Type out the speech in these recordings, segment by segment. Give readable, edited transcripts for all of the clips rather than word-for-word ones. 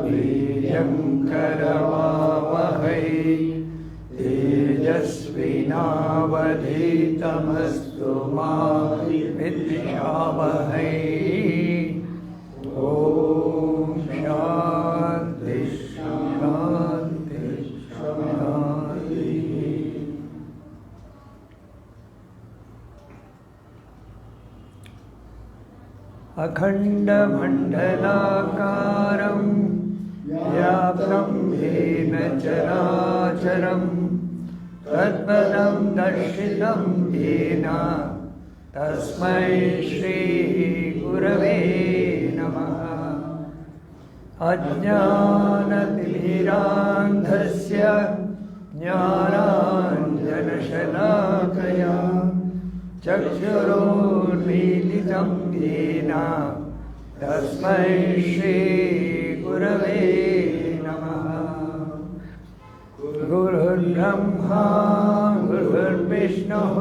वीर्यं करवावहै तेजस्विनावधीतमस्तु मा विद्विषावहै। ओम शांति शांति शांति। अखण्डमण्डलाकारं व्याप्तं येन चराचरं तत्पदं दर्शितं येन तस्मै श्रीगुरवे नमः। अज्ञानतिमिरान्धस्य ज्ञानाञ्जनशलाकया चक्षुरुन्मीलितं येन तस्मै श्रीगुरवे नमः। गुरुर्ब्रह्मा गुरुर्विष्णुः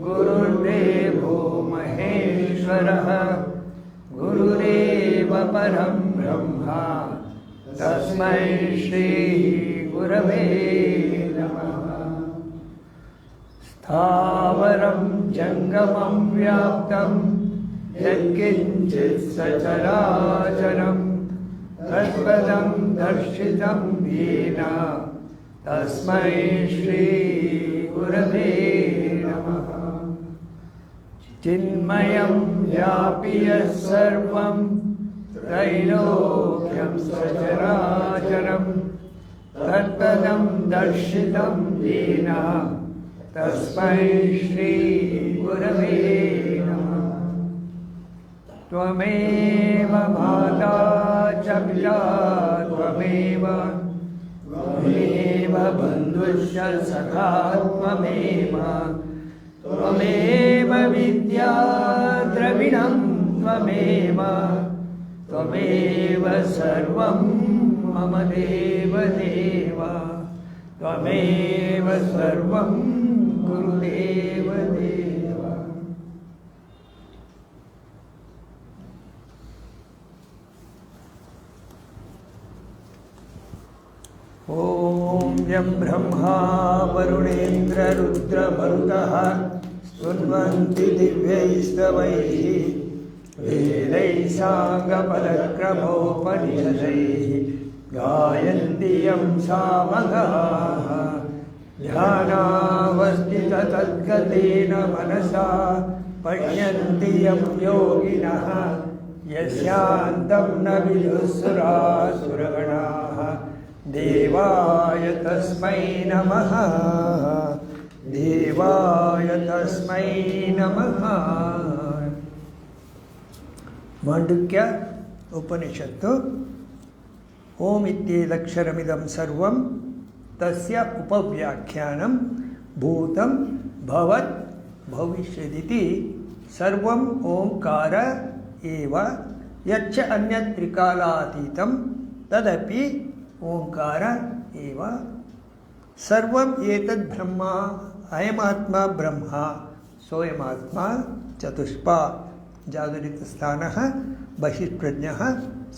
गुरुर्देवो महेश्वरः गुरुरेव परं ब्रह्मा तस्मै श्रीगुरवे नमः। स्थावरं जङ्गमं व्याप्तं यत्किञ्चित् सचराचरं तत्पदं दर्शितं येन तस्मै श्रीगुरवे नमः। चिन्मयं व्यापि यत्सर्वं त्रैलोक्यं सचराचरं तत्पदं दर्शितं येन तस्मै श्रीगुरवे नमः। त्वमेव माता च पिता त्वमेव बन्धुश्च सखा त्वमेव त्वमेव विद्या द्रविणं त्वमेव त्वमेव सर्वं मम देवदेव त्वमेव सर्वं गुरुदेव देव। ओम यं ब्रह्मा वरुणेन्द्र रुद्रमरुतः स्तुन्वन्ति दिव्यैस्तवैः वेदैः साङ्गपदक्रमोपनिषदैः गायन्ति यं सामगाः। ध्यानावस्थिततद्गतेन मनसा पश्यन्ति यं योगिनः यस्यान्तं न विदुःसुरासुरगणाः। देवाय तस्मै नमः देवाय तस्मै नमः। माण्डुक्य उपनिषत्तु ओम इत्येतदक्षरमिदं सर्वं तस्य उपव्याख्यानं भूतं भवत् भविष्यदिति सर्वं ओंकार एव यच्च अन्यत् त्रिकालातीतं तदपि ओंकार एव। सर्वम् एतद् ब्रह्मा अयमात्मा ब्रह्मा सोऽयमात्मा चतुष्पा जागरितस्थानः बहिष्प्रज्ञः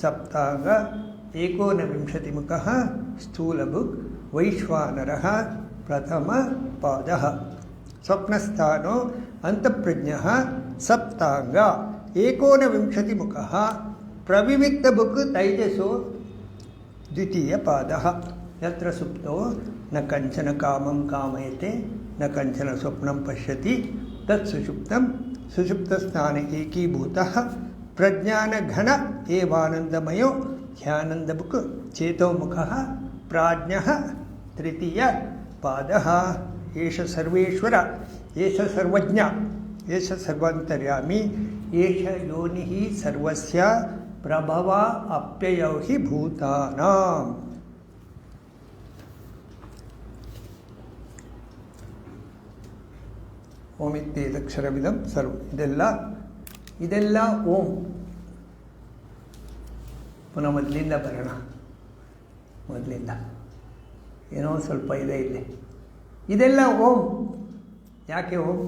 सप्तांग एकोनविंशतिमुखः स्थूलभुक् वैश्वानरः प्रथमपादः। स्वप्नस्थानो अन्तःप्रज्ञः सप्तांग एकोनविंशतिमुखः प्रविविक्तभुक् तैजसो द्वितीयपादः। यत्र सुप्तो न कंचन कामं कामयते न कंचन स्वप्नं पश्यति तत् सुषुप्तं सुषुप्तस्थाने एकीभूतः प्रज्ञानघन एवानन्दमयो ध्यानन्दबुक् चेतोमुखः प्राज्ञः तृतीयपादः। एष सर्वेश्वर एष सर्वज्ञ एष सर्वान्तर्यामी एष योनिः सर्वस्य प्रभवा अप्ययौ हि भूतानाम्। ओम इत्येतदक्षरमिदं सर्वं ಇದೆಲ್ಲ ಓಂ ಪುನಃ ಮೊದಲಿಂದ ಬರೋಣ. ಮೊದಲಿಂದ ಏನೋ ಸ್ವಲ್ಪ ಇದೆ ಇಲ್ಲಿ. ಇದೆಲ್ಲ ಓಂ ಯಾಕೆ ಓಂ?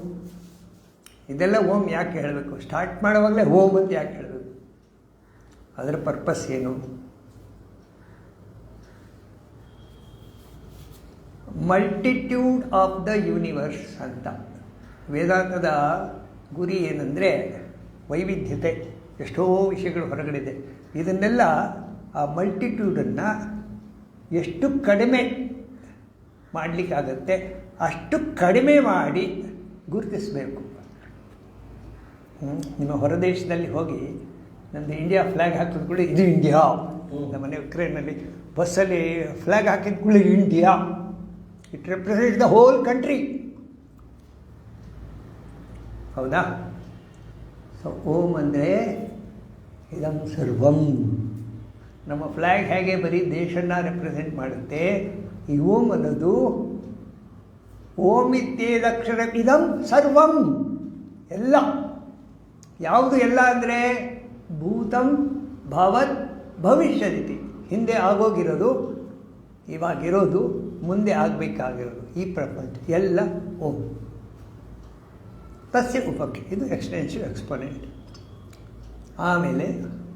ಇದೆಲ್ಲ ಓಂ ಯಾಕೆ ಹೇಳಬೇಕು? ಸ್ಟಾರ್ಟ್ ಮಾಡುವಾಗಲೇ ಓಂ ಅಂತ ಯಾಕೆ ಹೇಳಬೇಕು? ಅದರ ಪರ್ಪಸ್ ಏನು? ಮಲ್ಟಿಟ್ಯೂಡ್ ಆಫ್ ದ ಯೂನಿವರ್ಸ್ ಅಂತ. ವೇದಾಂತದ ಗುರಿ ಏನಂದರೆ ವೈವಿಧ್ಯತೆ, ಎಷ್ಟೋ ವಿಷಯಗಳು ಹೊರಗಡೆ. ಇದನ್ನೆಲ್ಲ ಆ ಮಲ್ಟಿಟ್ಯೂಡನ್ನು ಎಷ್ಟು ಕಡಿಮೆ ಮಾಡಲಿಕ್ಕಾಗತ್ತೆ ಅಷ್ಟು ಕಡಿಮೆ ಮಾಡಿ ಗುರುತಿಸಬೇಕು. ನಿಮ್ಮ ಹೊರದೇಶದಲ್ಲಿ ಹೋಗಿ ನಮ್ಮದು ಇಂಡಿಯಾ ಫ್ಲ್ಯಾಗ್ ಹಾಕಿದ ಕೂಡ ಇದು ಇಂಡಿಯಾ, ನಮ್ಮನೆ ಉಕ್ರೇನಲ್ಲಿ ಬಸ್ಸಲ್ಲಿ ಫ್ಲ್ಯಾಗ್ ಹಾಕಿದ ಕೂಡ India, it represent the whole country. ಹೌದಾ? ಸೊ ಓಂ ಅಂದರೆ ಇದಂ ಸರ್ವಂ. ನಮ್ಮ ಫ್ಲ್ಯಾಗ್ ಹೇಗೆ ಬರೀ ದೇಶನ ರೆಪ್ರೆಸೆಂಟ್ ಮಾಡುತ್ತೆ, ಈ ಓಂ ಅನ್ನೋದು ಓಂ ಇತ್ಯೇದಕ್ಷರ ಇದಂ ಸರ್ವಂ, ಎಲ್ಲ. ಯಾವುದು ಎಲ್ಲ ಅಂದರೆ ಭೂತಂ ಭವತ್ ಭವಿಷ್ಯದಿತಿ, ಹಿಂದೆ ಆಗೋಗಿರೋದು, ಇವಾಗಿರೋದು, ಮುಂದೆ ಆಗಬೇಕಾಗಿರೋದು, ಈ ಪ್ರಪಂಚ ಎಲ್ಲ ಓಂ. ತಸ್ಯ ಉಪಕ್ಕೆ, ಇದು ಎಕ್ಸ್ಟೆನ್ಸಿವ್ ಎಕ್ಸ್ಪೋನೆಂಟ್. ಆಮೇಲೆ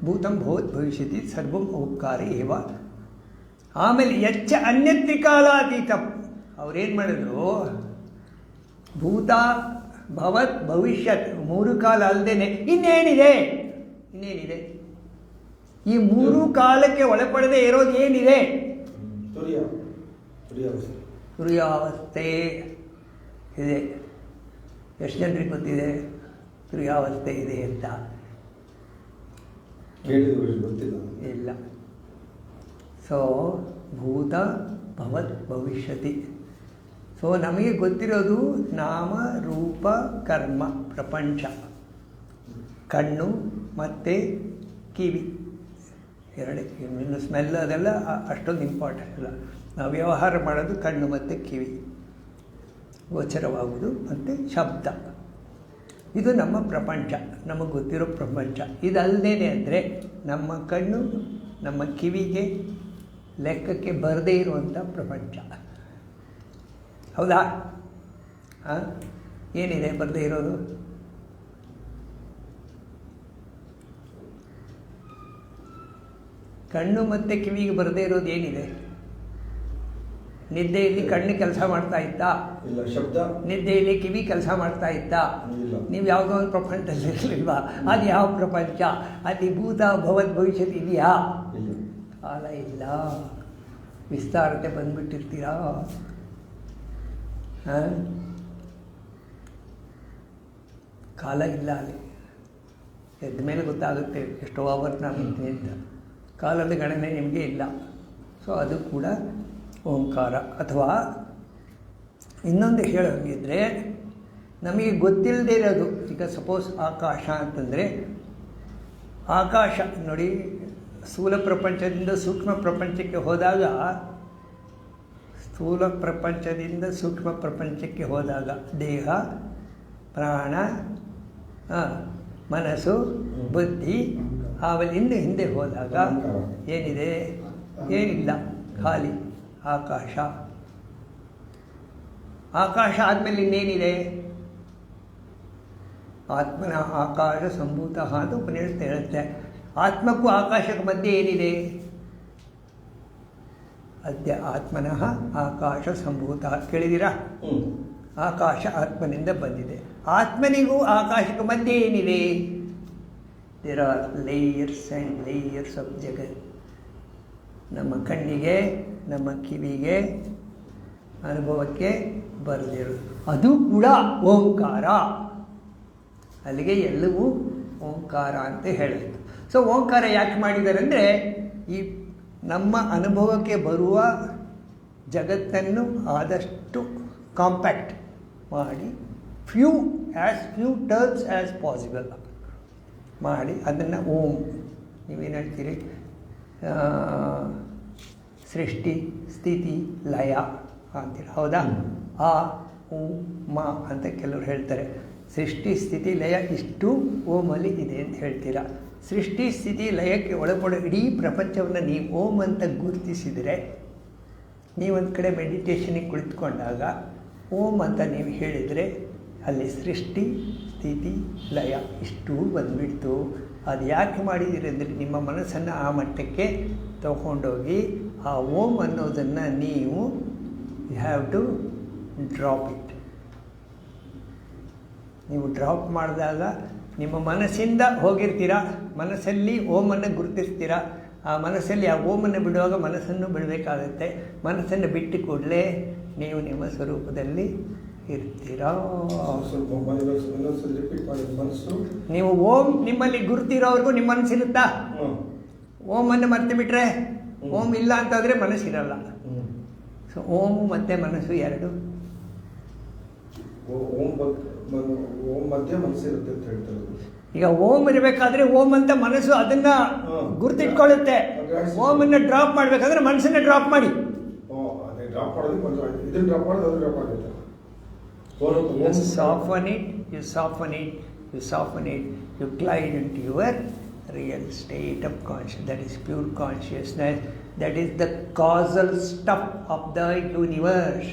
ಭೂತಂ ಭವತ್ ಭವಿಷ್ಯತಿ ಸರ್ವಂ ಓಂಕಾರ ಏವ. ಆಮೇಲೆ ಯಚ್ಚ ಅನ್ಯತ್ರಿಕಾಲಾತೀತಂ, ಅವ್ರೇನು ಮಾಡಿದ್ರು, ಭೂತ ಭವತ್ ಭವಿಷ್ಯತ್ ಮೂರು ಕಾಲ ಅಲ್ಲದೇನೆ ಇನ್ನೇನಿದೆ, ಈ ಮೂರು ಕಾಲಕ್ಕೆ ಒಳಪಡದೆ ಇರೋದು ಏನಿದೆ? ತುರ್ಯಾವಸ್ಥೆ ಇದೆ. ಎಷ್ಟು ಜನರಿಗೆ ಗೊತ್ತಿದೆ ತುರ್ಯಾವಸ್ಥೆ ಇದೆ ಅಂತ? ಇಲ್ಲ. ಸೊ ಭೂತ ಭವತ್ ಭವಿಷ್ಯತಿ. ಸೊ ನಮಗೆ ಗೊತ್ತಿರೋದು ನಾಮ ರೂಪ ಕರ್ಮ ಪ್ರಪಂಚ, ಕಣ್ಣು ಮತ್ತು ಕಿವಿ ಎರಡೇ. ಇನ್ನು ಸ್ಮೆಲ್ ಅದೆಲ್ಲ ಅಷ್ಟೊಂದು ಇಂಪಾರ್ಟೆಂಟ್ ಅಲ್ಲ. ನಾವು ವ್ಯವಹಾರ ಮಾಡೋದು ಕಣ್ಣು ಮತ್ತು ಕಿವಿ, ಗೋಚರವಾಗುವುದು ಮತ್ತು ಶಬ್ದ. ಇದು ನಮ್ಮ ಪ್ರಪಂಚ, ನಮಗೆ ಗೊತ್ತಿರೋ ಪ್ರಪಂಚ. ಇದಲ್ಲದೇನೆ ಅಂದರೆ ನಮ್ಮ ಕಣ್ಣು ನಮ್ಮ ಕಿವಿಗೆ ಲೆಕ್ಕಕ್ಕೆ ಬರದೇ ಇರುವಂಥ ಪ್ರಪಂಚ. ಹೌದಾ? ಏನಿದೆ ಬರದೇ ಇರೋದು? ಕಣ್ಣು ಮತ್ತು ಕಿವಿಗೆ ಬರದೇ ಇರೋದು ಏನಿದೆ? ನಿದ್ದೆಯಲ್ಲಿ ಕಣ್ಣು ಕೆಲಸ ಮಾಡ್ತಾ ಇತ್ತಾ? ನಿದ್ದೆಯಲ್ಲಿ ಕಿವಿ ಕೆಲಸ ಮಾಡ್ತಾ ಇತ್ತಾ? ನೀವು ಯಾವುದೋ ಒಂದು ಪ್ರಪಂಚದಲ್ಲಿ ಇರಲಿಲ್ವಾ? ಅದು ಯಾವ ಪ್ರಪಂಚ? ಅಲ್ಲಿ ಭೂತ ಭವತ್ ಭವಿಷ್ಯತ್ ಇದೆಯಾ? ಕಾಲ ಇಲ್ಲ, ವಿಸ್ತಾರತೆ ಬಂದ್ಬಿಟ್ಟಿರ್ತೀರಾ. ಕಾಲ ಇಲ್ಲ ಅಲ್ಲಿ. ಎದ್ದ ಮೇಲೆ ಗೊತ್ತಾಗುತ್ತೆ ಎಷ್ಟೋ ಅವರ್ ನಾನು ಅಂತ. ಕಾಲದ ಗಣನೆ ನಿಮಗೆ ಇಲ್ಲ. ಸೊ ಅದು ಕೂಡ ಓಂಕಾರ. ಅಥವಾ ಇನ್ನೊಂದು ಹೇಳೋಂಗಿದ್ರೆ, ನಮಗೆ ಗೊತ್ತಿಲ್ಲದೆ ಇರೋದು, ಈಗ ಸಪೋಸ್ ಆಕಾಶ ಅಂತಂದರೆ, ಆಕಾಶ ನೋಡಿ, ಸ್ಥೂಲ ಪ್ರಪಂಚದಿಂದ ಸೂಕ್ಷ್ಮ ಪ್ರಪಂಚಕ್ಕೆ ಹೋದಾಗ, ಸ್ಥೂಲ ಪ್ರಪಂಚದಿಂದ ಸೂಕ್ಷ್ಮ ಪ್ರಪಂಚಕ್ಕೆ ಹೋದಾಗ ದೇಹ, ಪ್ರಾಣ, ಮನಸ್ಸು, ಬುದ್ಧಿ, ಆಮೇಲೆ ಇನ್ನು ಹಿಂದೆ ಹೋದಾಗ ಏನಿದೆ? ಏನಿಲ್ಲ, ಖಾಲಿ ಆಕಾಶ. ಆಕಾಶ ಆದಮೇಲೆ ಇನ್ನೇನಿದೆ? ಆತ್ಮನ ಆಕಾಶ ಸಂಭೂತ ಅಂತ ಉಪನಿಷತ್ತು ಹೇಳುತ್ತೆ. ಆತ್ಮಕ್ಕೂ ಆಕಾಶಕ್ಕೆ ಮಧ್ಯೆ ಏನಿದೆ? ಅದ್ಯ ಆತ್ಮನಃ ಆಕಾಶ ಸಂಭೂತ. ಕೇಳಿದ್ದೀರಾ? ಆಕಾಶ ಆತ್ಮನಿಂದ ಬಂದಿದೆ. ಆತ್ಮನಿಗೂ ಆಕಾಶಕ್ಕೆ ಮಧ್ಯೆ ಏನಿದೆ? There are layers and layers of ಜಗತ್. ನಮ್ಮ ಕಣ್ಣಿಗೆ, ನಮ್ಮ ಕಿವಿಗೆ, ಅನುಭವಕ್ಕೆ ಬರದಿರೋದು ಅದು ಕೂಡ ಓಂಕಾರ. ಅಲ್ಲಿಗೆ ಎಲ್ಲವೂ ಓಂಕಾರ ಅಂತ ಹೇಳಿದ್ರು. ಸೊ ಓಂಕಾರ ಯಾಕೆ ಮಾಡಿದ್ದಾರೆ ಅಂದರೆ, ಈ ನಮ್ಮ ಅನುಭವಕ್ಕೆ ಬರುವ ಜಗತ್ತನ್ನು ಆದಷ್ಟು ಕಾಂಪ್ಯಾಕ್ಟ್ ಮಾಡಿ ಫ್ಯೂ ಟರ್ಮ್ಸ್ ಆ್ಯಸ್ ಪಾಸಿಬಲ್ ಮಾಡಿ ಅದನ್ನು ಓಂ. ನೀವೇನು ಹೇಳ್ತೀರಿ? ಸೃಷ್ಟಿ, ಸ್ಥಿತಿ, ಲಯ ಅಂತೀರ. ಹೌದಾ? ಆ ಉ ಮ ಅಂತ ಕೆಲವರು ಹೇಳ್ತಾರೆ. ಸೃಷ್ಟಿ, ಸ್ಥಿತಿ, ಲಯ ಇಷ್ಟು ಓಮಲ್ಲಿ ಇದೆ ಅಂತ ಹೇಳ್ತೀರಾ. ಸೃಷ್ಟಿ, ಸ್ಥಿತಿ, ಲಯಕ್ಕೆ ಒಳಪಡೋ ಇಡೀ ಪ್ರಪಂಚವನ್ನು ನೀವು ಓಂ ಅಂತ ಗುರುತಿಸಿದರೆ, ನೀವೊಂದು ಕಡೆ ಮೆಡಿಟೇಷನಿಗೆ ಕುಳಿತುಕೊಂಡಾಗ ಓಂ ಅಂತ ನೀವು ಹೇಳಿದರೆ, ಅಲ್ಲಿ ಸೃಷ್ಟಿ, ಸ್ಥಿತಿ, ಲಯ ಇಷ್ಟು ಬಂದುಬಿಡ್ತು. ಅದು ಯಾಕೆ ಮಾಡಿದ್ದೀರಿ ಅಂದರೆ, ನಿಮ್ಮ ಮನಸ್ಸನ್ನು ಆ ಮಟ್ಟಕ್ಕೆ ತಗೊಂಡೋಗಿ ಆ ಓಂ ಅನ್ನೋದನ್ನು ನೀವು you have to drop it. ನೀವು ಡ್ರಾಪ್ ಮಾಡಿದಾಗ ನಿಮ್ಮ ಮನಸ್ಸಿಂದ ಹೋಗಿರ್ತೀರ, ಮನಸ್ಸಲ್ಲಿ ಓಮನ್ನು ಗುರುತಿಸ್ತೀರ. ಆ ಮನಸ್ಸಲ್ಲಿ ಆ ಓಮನ್ನು ಬಿಡುವಾಗ ಮನಸ್ಸನ್ನು ಬಿಡಬೇಕಾಗತ್ತೆ. ಮನಸ್ಸನ್ನು ಬಿಟ್ಟು ಕೂಡಲೇ ನೀವು ನಿಮ್ಮ ಸ್ವರೂಪದಲ್ಲಿ ಇರ್ತೀರಾ. ನೀವು ಓಂ ನಿಮ್ಮಲ್ಲಿ ಗುರುತಿರೋವರೆಗೂ ನಿಮ್ಮ ಮನಸ್ಸಿರುತ್ತಾ? ಓಮನ್ನು ಮರ್ತು ಬಿಟ್ರೆ, ಓಂ ಇಲ್ಲ ಅಂತಂದರೆ ಮನಸ್ಸಿರಲ್ಲ. ಸೊ ಓಮು ಮತ್ತು ಮನಸ್ಸು ಎರಡು. ಓಂ ಮಧ್ಯೆ ಮನಸ್ಸಿರುತ್ತೆ ಅಂತ ಹೇಳ್ತಾರೆ. ಈಗ ಓಂ ಇರಬೇಕಾದ್ರೆ ಓಂ ಅಂತ ಮನಸ್ಸು ಅದನ್ನ ಗುರುತಿಟ್ಕೊಳ್ಳುತ್ತೆ. ಓಮನ್ನು ಡ್ರಾಪ್ ಮಾಡಬೇಕಾದ್ರೆ ಮನಸ್ಸನ್ನ ಡ್ರಾಪ್ ಮಾಡಿ. You soften it, you soften it, you soften it, you glide into your real state of consciousness. That is pure consciousness. That is the causal stuff of the universe.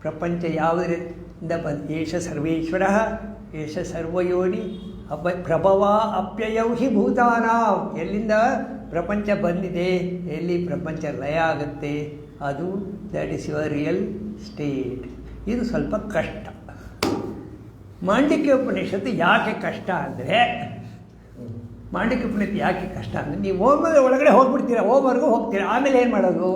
ಪ್ರಪಂಚ ಯಾವುದರಿಂದ ಬಂದ? ಏಷ ಸರ್ವೇಶ್ವರ, ಏಷ ಸರ್ವಯೋನಿ, ಪ್ರಭವ ಅಪ್ಯಯೌ ಹಿ ಭೂತಾನಾಂ. ಎಲ್ಲಿಂದ ಪ್ರಪಂಚ ಬಂದಿದೆ, ಎಲ್ಲಿ ಪ್ರಪಂಚ ಲಯ ಆಗುತ್ತೆ, ಅದು that is your real estate. ಇದು ಸ್ವಲ್ಪ ಕಷ್ಟ. ಮಾಂಡಿಕ್ಯ ಉಪನಿಷತ್ತು ಯಾಕೆ ಕಷ್ಟ ಅಂದರೆ, ಮಾಂಡಿಕ್ಯ ಉಪನಿಷತ್ತು ಯಾಕೆ ಕಷ್ಟ ಅಂದರೆ, ನೀವು ಓಮದ ಒಳಗಡೆ ಹೋಗ್ಬಿಡ್ತೀರ, ಓಮವರೆಗೂ ಹೋಗ್ತೀರ. ಆಮೇಲೆ ಏನು ಮಾಡೋದು?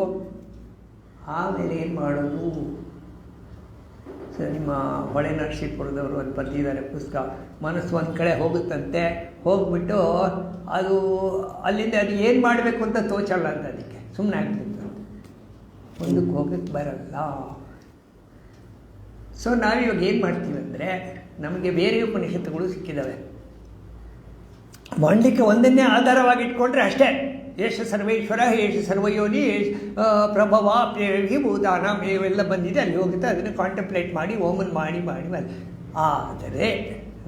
ಸೊ ನಿಮ್ಮ ಹೊಳೆ ನರಸೀಪುರದವರು ಅಲ್ಲಿ ಬರೆದಿದ್ದಾರೆ ಪುಸ್ತಕ. ಮನಸ್ಸು ಒಂದು ಕಡೆ ಹೋಗುತ್ತಂತೆ, ಹೋಗ್ಬಿಟ್ಟು ಅದು ಅಲ್ಲಿಂದ ಅದು ಏನು ಮಾಡಬೇಕು ಅಂತ ತೋಚಲ್ಲ ಅಂತ, ಅದಕ್ಕೆ ಸುಮ್ಮನೆ ಆಗ್ತಿತ್ತು, ಮುಂದಕ್ಕೆ ಹೋಗಕ್ಕೆ ಬರಲ್ಲ. ಸೊ ನಾವಿವಾಗ ಏನು ಮಾಡ್ತೀವಿ ಅಂದರೆ, ನಮಗೆ ಬೇರೆ ಉಪನಿಷತ್ತುಗಳು ಸಿಕ್ಕಿದ್ದಾವೆ. ಮಾಂಡಿಕ್ಯ ಒಂದನ್ನೇ ಆಧಾರವಾಗಿಟ್ಕೊಂಡ್ರೆ ಅಷ್ಟೇ. ಏಷ ಸರ್ವೇಶ್ವರ, ಏಷ ಸರ್ವಯೋನಿ, ಪ್ರಭವ ಪ್ರೇಹಿ ಭೂತಾನ, ಇವೆಲ್ಲ ಬಂದಿದೆ, ಅಲ್ಲಿ ಹೋಗುತ್ತೆ. ಅದನ್ನು ಕಾಂಟಂಪ್ಲೇಟ್ ಮಾಡಿ ಓಮನ್ ಮಾಡಿ. ಆದರೆ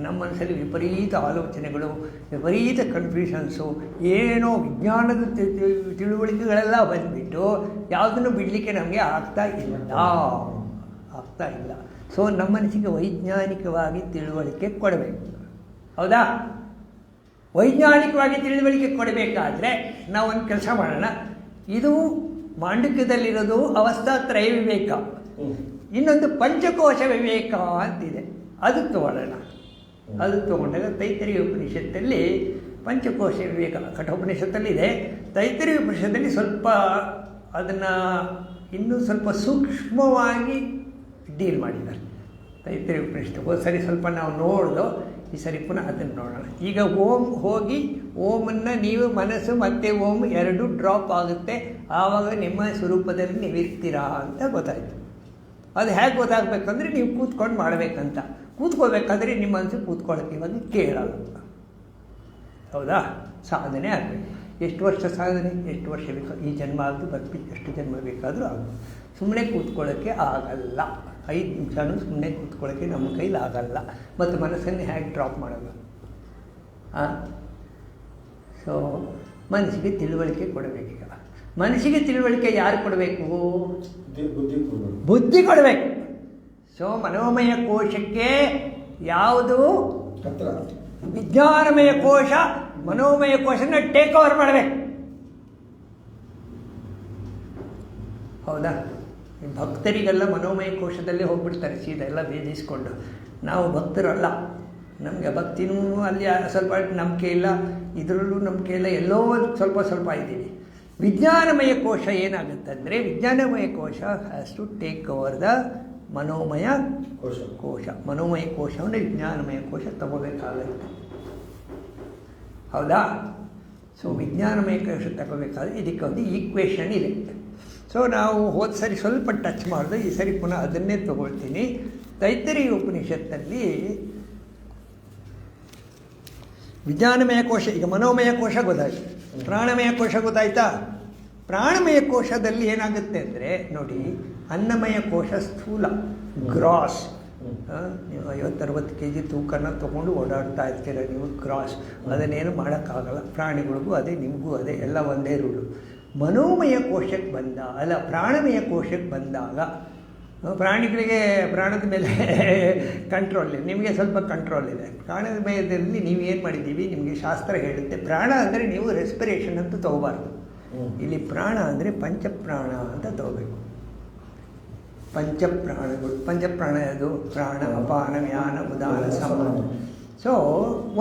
ನಮ್ಮ ಮನಸ್ಸಲ್ಲಿ ವಿಪರೀತ ಆಲೋಚನೆಗಳು, ವಿಪರೀತ ಕನ್ಫ್ಯೂಷನ್ಸು, ಏನೋ ವಿಜ್ಞಾನದ ತಿಳುವಳಿಕೆಗಳೆಲ್ಲ ಬಂದುಬಿಟ್ಟು ಯಾವುದನ್ನು ಬಿಡಲಿಕ್ಕೆ ನಮಗೆ ಆಗ್ತಾ ಇಲ್ಲ. ಸೊ ನಮ್ಮ ಮನಸ್ಸಿಗೆ ವೈಜ್ಞಾನಿಕವಾಗಿ ತಿಳುವಳಿಕೆ ಕೊಡಬೇಕು. ಹೌದಾ? ವೈಜ್ಞಾನಿಕವಾಗಿ ತಿಳುವಳಿಕೆ ಕೊಡಬೇಕಾದ್ರೆ ನಾವೊಂದು ಕೆಲಸ ಮಾಡೋಣ. ಇದು ಮಾಂಡಿಕ್ಯದಲ್ಲಿರೋದು ಅವಸ್ಥಾತ್ರಯ ವಿವೇಕ, ಇನ್ನೊಂದು ಪಂಚಕೋಶ ವಿವೇಕ ಅಂತಿದೆ, ಅದು ತಗೊಳ್ಳೋಣ. ಅದು ತಗೊಂಡಾಗ ತೈತರಿಯ ಉಪನಿಷತ್ತಲ್ಲಿ ಪಂಚಕೋಶ ವಿವೇಕ ಕಠೋಪನಿಷತ್ತಲ್ಲಿದೆ. ತೈತರಿಯ ಉಪನಿಷತ್ತಲ್ಲಿ ಸ್ವಲ್ಪ ಅದನ್ನು ಇನ್ನೂ ಸ್ವಲ್ಪ ಸೂಕ್ಷ್ಮವಾಗಿ ಡೀಲ್ ಮಾಡಿದ್ದಾರೆ. ತೈತರಿಯ ಉಪನಿಷತ್ತು ಸರಿ ಸ್ವಲ್ಪ ನಾವು ನೋಡ್ದು, ಈ ಸರಿ ಪುನಃ ಅದನ್ನು ನೋಡೋಣ. ಈಗ ಓಂ ಹೋಗಿ ಓಮನ್ನು ನೀವು ಮನಸ್ಸು ಮತ್ತು ಓಂ ಎರಡು ಡ್ರಾಪ್ ಆಗುತ್ತೆ, ಆವಾಗ ನಿಮ್ಮ ಸ್ವರೂಪದಲ್ಲಿ ನೀವು ಇರ್ತೀರಾ ಅಂತ ಗೊತ್ತಾಯಿತು. ಅದು ಹೇಗೆ ಗೊತ್ತಾಗಬೇಕಂದ್ರೆ ನೀವು ಕೂತ್ಕೊಂಡು ಮಾಡಬೇಕಂತ. ಕೂತ್ಕೋಬೇಕಾದ್ರೆ ನಿಮ್ಮ ಮನಸ್ಸು ಕೂತ್ಕೊಳ್ಳೋಕ್ಕೆ ಇವಾಗ ಕೇಳಲ್ಲ. ಹೌದಾ? ಸಾಧನೆ ಆಗಬೇಕು. ಎಷ್ಟು ವರ್ಷ ಸಾಧನೆ, ಎಷ್ಟು ವರ್ಷ ಬೇಕು, ಈ ಜನ್ಮ ಆದರೂ ಬರ್ಬೇಕು, ಎಷ್ಟು ಜನ್ಮ ಬೇಕಾದರೂ ಆಗೋದು. ಸುಮ್ಮನೆ ಕೂತ್ಕೊಳ್ಳೋಕ್ಕೆ ಆಗಲ್ಲ. 5 ನಿಮಿಷನೂ ಸುಮ್ಮನೆ ಕೂತ್ಕೊಳ್ಳೋಕ್ಕೆ ನಮ್ಮ ಕೈಲಿ ಆಗಲ್ಲ. ಮತ್ತು ಮನಸ್ಸನ್ನು ಹೇಗೆ ಡ್ರಾಪ್ ಮಾಡೋದು? ಸೊ ಮನಸ್ಸಿಗೆ ತಿಳುವಳಿಕೆ ಕೊಡಬೇಕೀಗ. ಮನಸ್ಸಿಗೆ ತಿಳುವಳಿಕೆ ಯಾರು ಕೊಡಬೇಕು? ಬುದ್ಧಿ ಕೊಡಬೇಕು. ಸೊ ಮನೋಮಯ ಕೋಶಕ್ಕೆ ಯಾವುದು? ವಿಜ್ಞಾನಮಯ ಕೋಶ ಮನೋಮಯ ಕೋಶನ ಟೇಕ್ ಓವರ್ ಮಾಡಬೇಕು. ಹೌದಾ? ಭಕ್ತರಿಗೆಲ್ಲ ಮನೋಮಯ ಕೋಶದಲ್ಲೇ ಹೋಗ್ಬಿಡ್ತಾರೆ ಸೀದಾ, ಎಲ್ಲ ಭೇದಿಸ್ಕೊಂಡು. ನಾವು ಭಕ್ತರಲ್ಲ, ನಮಗೆ ಭಕ್ತಿನೂ ಅಲ್ಲಿ ಸ್ವಲ್ಪ ನಂಬಿಕೆ ಇಲ್ಲ, ಇದರಲ್ಲೂ ನಂಬಿಕೆ ಇಲ್ಲ, ಎಲ್ಲೋ ಸ್ವಲ್ಪ ಇದ್ದೀವಿ. ವಿಜ್ಞಾನಮಯ ಕೋಶ ಏನಾಗುತ್ತಂದರೆ, ವಿಜ್ಞಾನಮಯ ಕೋಶ has to take over the ಮನೋಮಯ ಕೋಶ. ಮನೋಮಯ ಕೋಶವನ್ನು ವಿಜ್ಞಾನಮಯ ಕೋಶ ತಗೋಬೇಕಾಗುತ್ತೆ. ಹೌದಾ? ಸೊ ವಿಜ್ಞಾನಮಯ ಕೋಶ ತಗೋಬೇಕಾದ್ರೆ ಇದಕ್ಕೆ ಒಂದು ಈಕ್ವೇಷನ್ ಇದೆ. ಸೊ ನಾವು ಹೋದ ಸರಿ ಸ್ವಲ್ಪ ಟಚ್ ಮಾಡಿದೆ, ಈ ಸರಿ ಪುನಃ ಅದನ್ನೇ ತಗೊಳ್ತೀನಿ. ತೈತರಿಯ ಉಪನಿಷತ್ತಲ್ಲಿ ವಿಜ್ಞಾನಮಯ ಕೋಶ, ಈಗ ಮನೋಮಯ ಕೋಶ ಗೊತ್ತಾಯಿತು, ಪ್ರಾಣಮಯ ಕೋಶ ಗೊತ್ತಾಯ್ತಾ? ಪ್ರಾಣಮಯ ಕೋಶದಲ್ಲಿ ಏನಾಗುತ್ತೆ ಅಂದರೆ ನೋಡಿ, ಅನ್ನಮಯ ಕೋಶ ಸ್ಥೂಲ, ಗ್ರಾಸ್. ನೀವು 50-60 kg ತೂಕನ ತೊಗೊಂಡು ಓಡಾಡ್ತಾ ಇರ್ತೀರ ನೀವು, ಗ್ರಾಸ್. ಅದನ್ನೇನು ಮಾಡೋಕ್ಕಾಗಲ್ಲ. ಪ್ರಾಣಿಗಳಿಗೂ ಅದೇ, ನಿಮಗೂ ಅದೇ, ಎಲ್ಲ ಒಂದೇ ರೂಲು. ಮನೋಮಯ ಕೋಶಕ್ಕೆ ಪ್ರಾಣಮಯ ಕೋಶಕ್ಕೆ ಬಂದಾಗ ಪ್ರಾಣಿಗಳಿಗೆ ಪ್ರಾಣದ ಮೇಲೆ ಕಂಟ್ರೋಲ್ ಇದೆ, ನಿಮಗೆ ಸ್ವಲ್ಪ ಕಂಟ್ರೋಲ್ ಇದೆ. ಪ್ರಾಣದ ಮೇಲದಲ್ಲಿ ನೀವು ಏನು ಮಾಡಿದ್ದೀವಿ, ನಿಮಗೆ ಶಾಸ್ತ್ರ ಹೇಳುತ್ತೆ, ಪ್ರಾಣ ಅಂದರೆ ನೀವು ರೆಸ್ಪಿರೇಷನ್ ಅಂತ ತೊಗೋಬಾರ್ದು. ಇಲ್ಲಿ ಪ್ರಾಣ ಅಂದರೆ ಪಂಚಪ್ರಾಣ ಅಂತ ತಗೋಬೇಕು. ಪಂಚಪ್ರಾಣಗಳು. ಪಂಚಪ್ರಾಣ ಅದು ಪ್ರಾಣ, ಅಪಾನ, ವ್ಯಾನ, ಉದಾನ, ಸಮಾನ. ಸೊ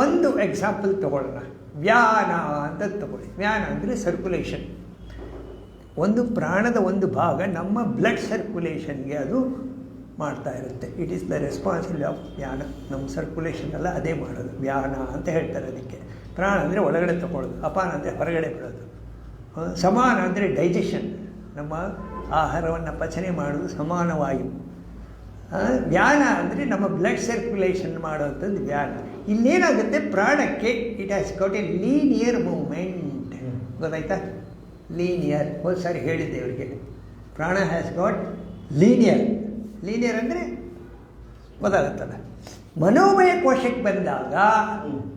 ಒಂದು ಎಕ್ಸಾಂಪಲ್ ತಗೊಳ್ಳೋಣ. ವ್ಯಾನ ಅಂತ ತಗೊಳ್ಳಿ. ವ್ಯಾನ ಅಂದರೆ ಸರ್ಕ್ಯುಲೇಷನ್. ಒಂದು ಪ್ರಾಣದ ಒಂದು ಭಾಗ ನಮ್ಮ ಬ್ಲಡ್ ಸರ್ಕ್ಯುಲೇಷನ್ಗೆ ಅದು ಮಾಡ್ತಾ ಇರುತ್ತೆ. It is the responsibility of ವ್ಯಾನ. ನಮ್ಮ ಸರ್ಕ್ಯುಲೇಷನ್ ಎಲ್ಲ ಅದೇ ಮಾಡೋದು, ವ್ಯಾನ ಅಂತ ಹೇಳ್ತಾರೆ ಅದಕ್ಕೆ. ಪ್ರಾಣ ಅಂದರೆ ಒಳಗಡೆ ತಗೊಳ್ಳೋದು, ಅಪಾನ ಅಂದರೆ ಹೊರಗಡೆ ಬಿಡೋದು, ಸಮಾನ ಅಂದರೆ ಡೈಜೆಷನ್, ನಮ್ಮ ಆಹಾರವನ್ನು ಪಚನೆ ಮಾಡೋದು ಸಮಾನವಾಯು. ವ್ಯಾನ ಅಂದರೆ ನಮ್ಮ ಬ್ಲಡ್ ಸರ್ಕ್ಯುಲೇಷನ್ ಮಾಡೋವಂಥದ್ದು ವ್ಯಾನ. ಇಲ್ಲೇನಾಗುತ್ತೆ, ಪ್ರಾಣಕ್ಕೆ it has got A linear movement. ಗೊತ್ತಾಯ್ತಾ? ಲೀನಿಯರ್. ಒಂದು ಸಾರಿ ಹೇಳಿದ್ದೆ ಅವರಿಗೆ, ಪ್ರಾಣ ಹ್ಯಾಸ್ ಗಾಟ್ ಲೀನಿಯರ್. ಲೀನಿಯರ್ ಅಂದರೆ ಗೊತ್ತಾಗುತ್ತಲ್ಲ. ಮನೋಮಯ ಕೋಶಕ್ಕೆ ಬಂದಾಗ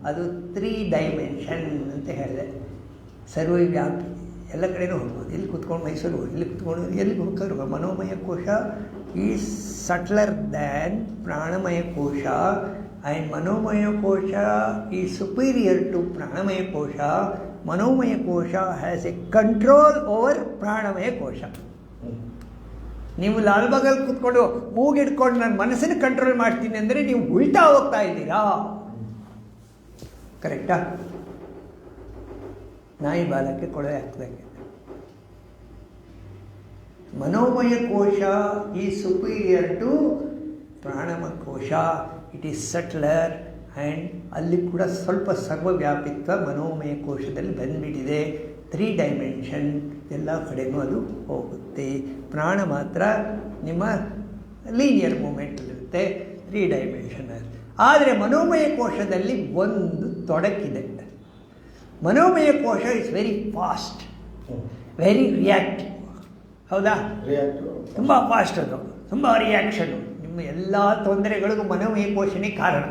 ಅದು 3 ಡೈಮೆನ್ಷನ್ ಅಂತ ಹೇಳಿದೆ. ಸರ್ವವ್ಯಾಪಿ, ಎಲ್ಲ ಕಡೆನೂ ಹೋಗ್ಬೋದು. ಇಲ್ಲಿ ಕೂತ್ಕೊಂಡು ಮೈಸೂರು, ಇಲ್ಲಿ ಕೂತ್ಕೊಂಡು ಎಲ್ಲಿ ಹೋಗ್ತಾರೆ. ಮನೋಮಯ ಕೋಶ ಈಸ್ ಸಟ್ಲರ್ ದ್ಯಾನ್ ಪ್ರಾಣಮಯ ಕೋಶ, ಆ್ಯಂಡ್ ಮನೋಮಯ ಕೋಶ ಈಸ್ ಸುಪೀರಿಯರ್ ಟು ಪ್ರಾಣಮಯ ಕೋಶ. ಮನೋಮಯ ಕೋಶ ಹ್ಯಾಸ್ ಎ ಕಂಟ್ರೋಲ್ ಓವರ್ ಪ್ರಾಣಮಯ ಕೋಶ. ನೀವು ಲಾಲ್ಬಾಗಲ್ಲಿ ಕೂತ್ಕೊಂಡು ಮೂಗಿಡ್ಕೊಂಡು ನನ್ನ ಮನಸ್ಸನ್ನು ಕಂಟ್ರೋಲ್ ಮಾಡ್ತೀನಿ ಅಂದರೆ ನೀವು ಉಲ್ಟಾ ಹೋಗ್ತಾ ಇದ್ದೀರಾ. ಕರೆಕ್ಟಾ? ನಾಯಿ ಬಾಲಕ್ಕೆ ಕೊಳೆ ಹಾಕ್ದಂಗೆ. ಮನೋಮಯ ಕೋಶ ಈ ಸುಪೀರಿಯರ್ ಟು ಪ್ರಾಣಮಯ ಕೋಶ. ಇಟ್ ಈಸ್ ಸಟ್ಲರ್ ಆ್ಯಂಡ್ ಅಲ್ಲಿ ಕೂಡ ಸ್ವಲ್ಪ ಸರ್ವವ್ಯಾಪಿತ್ವ ಮನೋಮಯ ಕೋಶದಲ್ಲಿ ಬಂದುಬಿಟ್ಟಿದೆ. 3 ಡೈಮೆನ್ಷನ್ ಎಲ್ಲ ಕಡೆಯೂ ಅದು ಹೋಗುತ್ತೆ. ಪ್ರಾಣ ಮಾತ್ರ ನಿಮ್ಮ ಲೀನಿಯರ್ ಮೂಮೆಂಟಲ್ಲಿರುತ್ತೆ, 3 ಡೈಮೆನ್ಷನ್. ಆದರೆ ಮನೋಮಯ ಕೋಶದಲ್ಲಿ ಒಂದು ತೊಡಕಿದೆ. ಮನೋಮಯ ಕೋಶ is very fast, very reactive. ಹೌದಾ? ತುಂಬ ಫಾಸ್ಟ್, ಅದು ತುಂಬ ರಿಯಾಕ್ಷನು. ನಿಮ್ಮ ಎಲ್ಲ ತೊಂದರೆಗಳಿಗೂ ಮನೋಮಯ ಕೋಶನೇ ಕಾರಣ.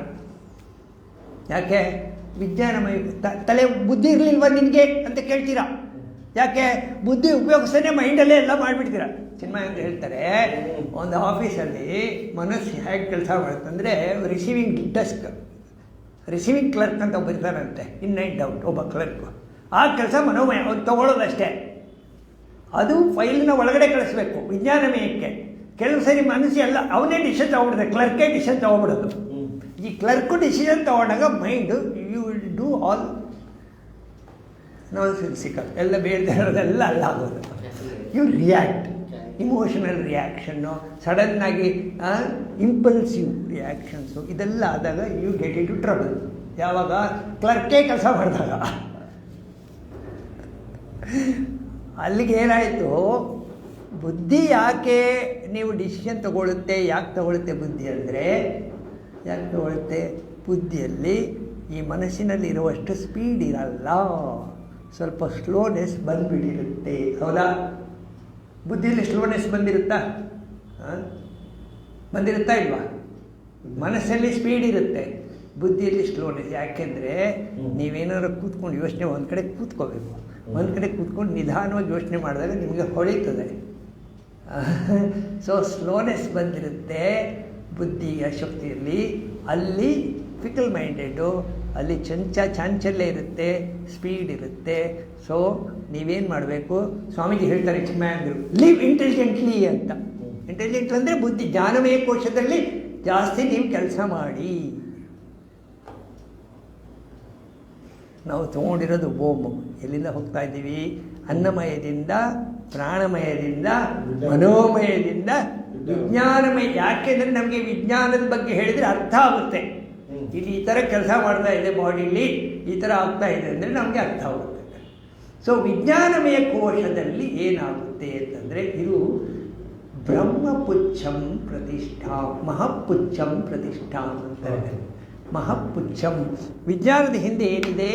ಯಾಕೆ? ವಿಜ್ಞಾನಮಯ ತಲೆ ಬುದ್ಧಿ ಇರಲಿಲ್ವ ನಿನಗೆ ಅಂತ ಕೇಳ್ತೀರಾ. ಯಾಕೆ? ಬುದ್ಧಿ ಉಪಯೋಗಿಸ್ತಾನೆ ಮೈಂಡಲ್ಲೇ ಎಲ್ಲ ಮಾಡಿಬಿಡ್ತೀರಾ. ಚಿನ್ಮಯ ಅಂತ ಹೇಳ್ತಾರೆ, ಒಂದು ಆಫೀಸಲ್ಲಿ ಮನಸ್ಸು ಹೇಗೆ ಕೆಲಸ ಮಾಡುತ್ತಂದರೆ, ರಿಸೀವಿಂಗ್ ಡೆಸ್ಕ್, ರಿಸೀವಿಂಗ್ ಕ್ಲರ್ಕ್ ಅಂತ ಒಬ್ಬ ಇರ್ತಾರಂತೆ, ಇನ್ ಆ್ಯಂಡ್ ಔಟ್ ಒಬ್ಬ ಕ್ಲರ್ಕು. ಆ ಕೆಲಸ ಮನೋಮಯ, ಅವ್ರು ತೊಗೊಳ್ಳೋದಷ್ಟೇ. ಅದು ಫೈಲ್ನ ಒಳಗಡೆ ಕಳಿಸ್ಬೇಕು ವಿಜ್ಞಾನಮಯಕ್ಕೆ. ಕೆಲವು ಸರಿ ಮನಸ್ಸು ಎಲ್ಲ ಅವನೇ ಡಿಸಿಷನ್ ತೊಗೊಬಿಡುತ್ತೆ, ಕ್ಲರ್ಕೇ ಡಿಸಿಷನ್ ತೊಗೊಬಿಡೋದು. ಈ ಕ್ಲರ್ಕು ಡಿಸಿಷನ್ ತೊಗೊಂಡಾಗ mind you will do all nonsensical, ಎಲ್ಲ ಬೇಡದೇ ಇರೋದೆಲ್ಲ ಅಲ್ಲಾಗೋದು. ಯು ರಿಯಾಕ್ಟ್, ಇಮೋಷನಲ್ ರಿಯಾಕ್ಷನ್ನು, ಸಡನ್ನಾಗಿ ಇಂಪಲ್ಸಿವ್ ರಿಯಾಕ್ಷನ್ಸು, ಇದೆಲ್ಲ ಆದಾಗ you get into trouble. ಯಾವಾಗ? ಕ್ಲರ್ಕೇ ಕೆಲಸ ಮಾಡಿದಾಗ. ಅಲ್ಲಿಗೆ ಏನಾಯಿತು, ಬುದ್ಧಿ ಯಾಕೆ ನೀವು ಡಿಸಿಷನ್ ತಗೊಳ್ಳುತ್ತೆ, ಯಾಕೆ ತಗೊಳುತ್ತೆ ಬುದ್ಧಿ ಅಂದರೆ, ಯಾಕೆ ತಗೊಳುತ್ತೆ? ಬುದ್ಧಿಯಲ್ಲಿ ಈ ಮನಸ್ಸಿನಲ್ಲಿ ಇರುವಷ್ಟು ಸ್ಪೀಡ್ ಇರಲ್ಲ, ಸ್ವಲ್ಪ ಸ್ಲೋನೆಸ್ ಬಂದುಬಿಟ್ಟಿರುತ್ತೆ. ಹೌದಾ? ಬುದ್ಧಿಯಲ್ಲಿ ಸ್ಲೋನೆಸ್ ಬಂದಿರುತ್ತಾ? ಬಂದಿರುತ್ತಾ ಇಲ್ವಾ? ಮನಸ್ಸಲ್ಲಿ ಸ್ಪೀಡ್ ಇರುತ್ತೆ, ಬುದ್ಧಿಯಲ್ಲಿ ಸ್ಲೋನೆಸ್. ಯಾಕೆಂದರೆ ನೀವೇನಾದ್ರು ಕೂತ್ಕೊಂಡು ಯೋಚನೆ ಒಂದು ಕಡೆ ಕೂತ್ಕೋಬೇಕು. ಒಂದು ಕಡೆ ಕೂತ್ಕೊಂಡು ನಿಧಾನವಾಗಿ ಯೋಚನೆ ಮಾಡಿದಾಗ ನಿಮಗೆ ಹೊಳೀತದೆ. ಸೊ ಸ್ಲೋನೆಸ್ ಬಂದಿರುತ್ತೆ ಬುದ್ಧಿಯ ಶಕ್ತಿಯಲ್ಲಿ. ಅಲ್ಲಿ ಫಿಕಲ್ ಮೈಂಡೆಡು, ಅಲ್ಲಿ ಚಾಂಚಲ್ಯ ಇರುತ್ತೆ, ಸ್ಪೀಡ್ ಇರುತ್ತೆ. ಸೊ ನೀವೇನು ಮಾಡಬೇಕು? ಸ್ವಾಮೀಜಿ ಹೇಳ್ತಾರೆ, ಚಿನ್ಮಯಾಂದರು, ಲಿವ್ ಇಂಟೆಲಿಜೆಂಟ್ಲಿ ಅಂತ. ಇಂಟೆಲಿಜೆಂಟ್ ಅಂದರೆ ಬುದ್ಧಿ, ಜ್ಞಾನಮಯ ಕೋಶದಲ್ಲಿ ಜಾಸ್ತಿ ನೀವು ಕೆಲಸ ಮಾಡಿ. ನಾವು ತೊಗೊಂಡಿರೋದು ಓಮ್. ಎಲ್ಲಿಂದ ಹೋಗ್ತಾ ಇದ್ದೀವಿ? ಅನ್ನಮಯದಿಂದ, ಪ್ರಾಣಮಯದಿಂದ, ಮನೋಮಯದಿಂದ ವಿಜ್ಞಾನಮಯ. ಯಾಕೆಂದರೆ ನಮಗೆ ವಿಜ್ಞಾನದ ಬಗ್ಗೆ ಹೇಳಿದರೆ ಅರ್ಥ ಆಗುತ್ತೆ. ಇಲ್ಲಿ ಈ ಥರ ಕೆಲಸ ಮಾಡ್ತಾ ಇದೆ ಬಾಡಿಲಿ, ಈ ಥರ ಆಗ್ತಾ ಇದೆ ಅಂದರೆ ನಮಗೆ ಅರ್ಥ ಆಗುತ್ತೆ. ಸೊ ವಿಜ್ಞಾನಮಯ ಕೋಶದಲ್ಲಿ ಏನಾಗುತ್ತೆ ಅಂತಂದರೆ, ಇದು ಬ್ರಹ್ಮಪುಚ್ಛಂ ಪ್ರತಿಷ್ಠಾ, ಮಹಾಪುಚ್ಛಂ ಪ್ರತಿಷ್ಠಾ ಅಂತಾರೆ. ಮಹಾಪುಚ್ಛಂ. ವಿಜ್ಞಾನದ ಹಿಂದೆ ಏನಿದೆ?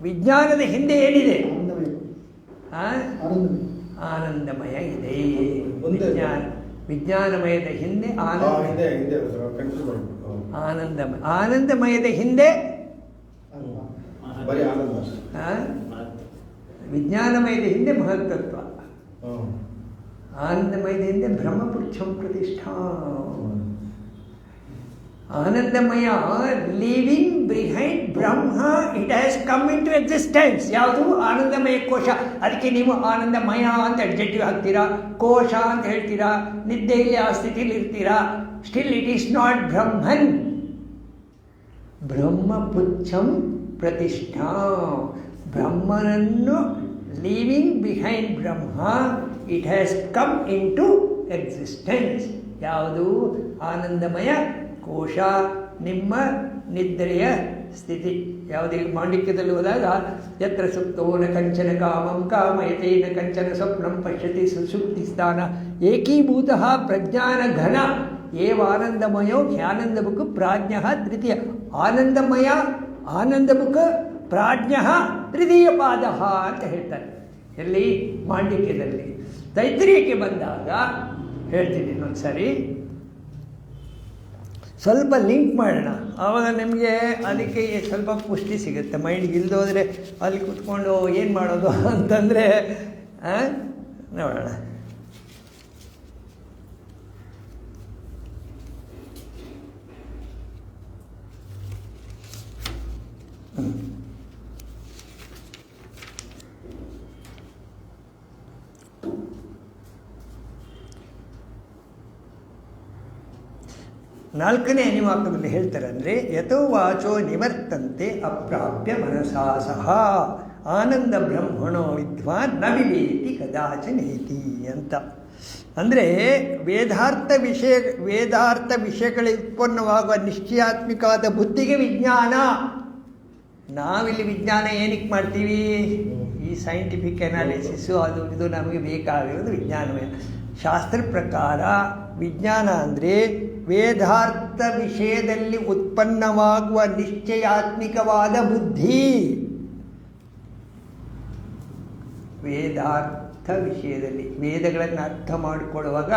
ವಿಜ್ಞಾನದ ಹಿಂದೆ ಏನಿದೆ? ಆನಂದಮಯ ಇದೆ. ವಿಜ್ಞಾನಮಯದ ಹಿಂದೆ ಆನಂದಮಯ. ಆನಂದಮಯದ ಹಿಂದೆ ವಿಜ್ಞಾನಮಯದ ಹಿಂದೆ ಮಹತ್ತತ್ವ, ಆನಂದಮಯದ ಹಿಂದೆ ಬ್ರಹ್ಮಪುಚ್ಛಂ ಪ್ರತಿಷ್ಠಾ. ಆನಂದಮಯ living behind Brahma it has come into existence. ಯಾವುದು? ಆನಂದಮಯ ಕೋಶ. ಅದಕ್ಕೆ ನೀವು ಆನಂದಮಯ ಅಂತ ಅಡ್ಜೆಕ್ಟಿವ್ ಹಾಕ್ತೀರಾ, ಕೋಶ ಅಂತ ಹೇಳ್ತೀರಾ, ನಿದ್ದೆಯಲ್ಲಿ ಆ ಸ್ಥಿತಿಯಲ್ಲಿ ಇರ್ತೀರಾ. ಸ್ಟಿಲ್ ಇಟ್ ಈಸ್ ನಾಟ್ ಬ್ರಹ್ಮನ್. ಬ್ರಹ್ಮಪುಚ್ಛಂ ಪ್ರತಿಷ್ಠಾ. ಬ್ರಹ್ಮನನ್ನು living behind Brahma it has come into existence. ಯಾವುದು? ಆನಂದಮಯ ಕೋಶ, ನಿಮ್ಮ ನಿದ್ರೆಯ ಸ್ಥಿತಿ. ಯಾವುದೇ ಮಾಂಡಿಕ್ಯದಲ್ಲಿ ಹೋದಾಗ ಯತ್ರ ಸುಪ್ತೋ ನ ಕಂಚನ ಕಾಮಂ ಕಾಮಯತೆ ನ ಕಂಚನ ಸ್ವಪ್ನಂ ಪಶ್ಯತಿ ಸುಷುಪ್ತಿ ಸ್ಥಾನ ಏಕೀಭೂತಃ ಪ್ರಜ್ಞಾನ ಘನ ಏವಾನಂದಮಯೋ ಧ್ಯಾನಂದಬುಕ್ ಪ್ರಾಜ್ಞ ತೃತೀಯ. ಆನಂದಮಯ, ಆನಂದಬುಕ್, ಪ್ರಾಜ್ಞ ತೃತೀಯ ಪಾದ ಅಂತ ಹೇಳ್ತಾರೆ. ಎಲ್ಲಿ? ಮಾಂಡಿಕ್ಯದಲ್ಲಿ. ತೈತ್ರಿಯಕ್ಕೆ ಬಂದಾಗ ಹೇಳ್ತೀನಿ ಇನ್ನೊಂದು ಸರಿ, ಸ್ವಲ್ಪ ಲಿಂಕ್ ಮಾಡೋಣ, ಆವಾಗ ನಿಮಗೆ ಅದಕ್ಕೆ ಸ್ವಲ್ಪ ಪುಷ್ಟಿ ಸಿಗುತ್ತೆ. ಮೈಂಡ್ಗೆ ಇಲ್ದೋದ್ರೆ ಅಲ್ಲಿ ಕೂತ್ಕೊಂಡು ಏನು ಮಾಡೋದು ಅಂತಂದರೆ ನೋಡೋಣ. ನಾಲ್ಕನೇ ಅನಿವಾಕ್ಯದಲ್ಲಿ ಹೇಳ್ತಾರೆ ಅಂದರೆ, ಯಥೋ ವಾಚೋ ನಿವರ್ತಂತೆ ಅಪ್ರಾಪ್ಯ ಮನಸಾ ಸಹ ಆನಂದ ಬ್ರಹ್ಮಣೋ ವಿದ್ವಾನ್ ನ ವಿವೇತಿ ಕದಾಚನೇತಿ ಅಂತ. ಅಂದರೆ ವೇದಾರ್ಥ ವಿಷಯಗಳಿಗೆ ಉತ್ಪನ್ನವಾಗುವ ನಿಶ್ಚಯಾತ್ಮಿಕವಾದ ಬುದ್ಧಿಗೆ ವಿಜ್ಞಾನ. ನಾವಿಲ್ಲಿ ವಿಜ್ಞಾನ ಏನಕ್ಕೆ ಮಾಡ್ತೀವಿ? ಈ ಸೈಂಟಿಫಿಕ್ ಅನಾಲಿಸಿಸು ಅದು ಇದು ನಮಗೆ ಬೇಕಾಗಿರೋದು ವಿಜ್ಞಾನವೇ. ಶಾಸ್ತ್ರ ಪ್ರಕಾರ ವಿಜ್ಞಾನ ಅಂದರೆ ವೇದಾರ್ಥ ವಿಷಯದಲ್ಲಿ ಉತ್ಪನ್ನವಾಗುವ ನಿಶ್ಚಯಾತ್ಮಿಕವಾದ ಬುದ್ಧಿ. ವೇದಾರ್ಥ ವಿಷಯದಲ್ಲಿ ವೇದಗಳನ್ನು ಅರ್ಥ ಮಾಡಿಕೊಳ್ಳುವಾಗ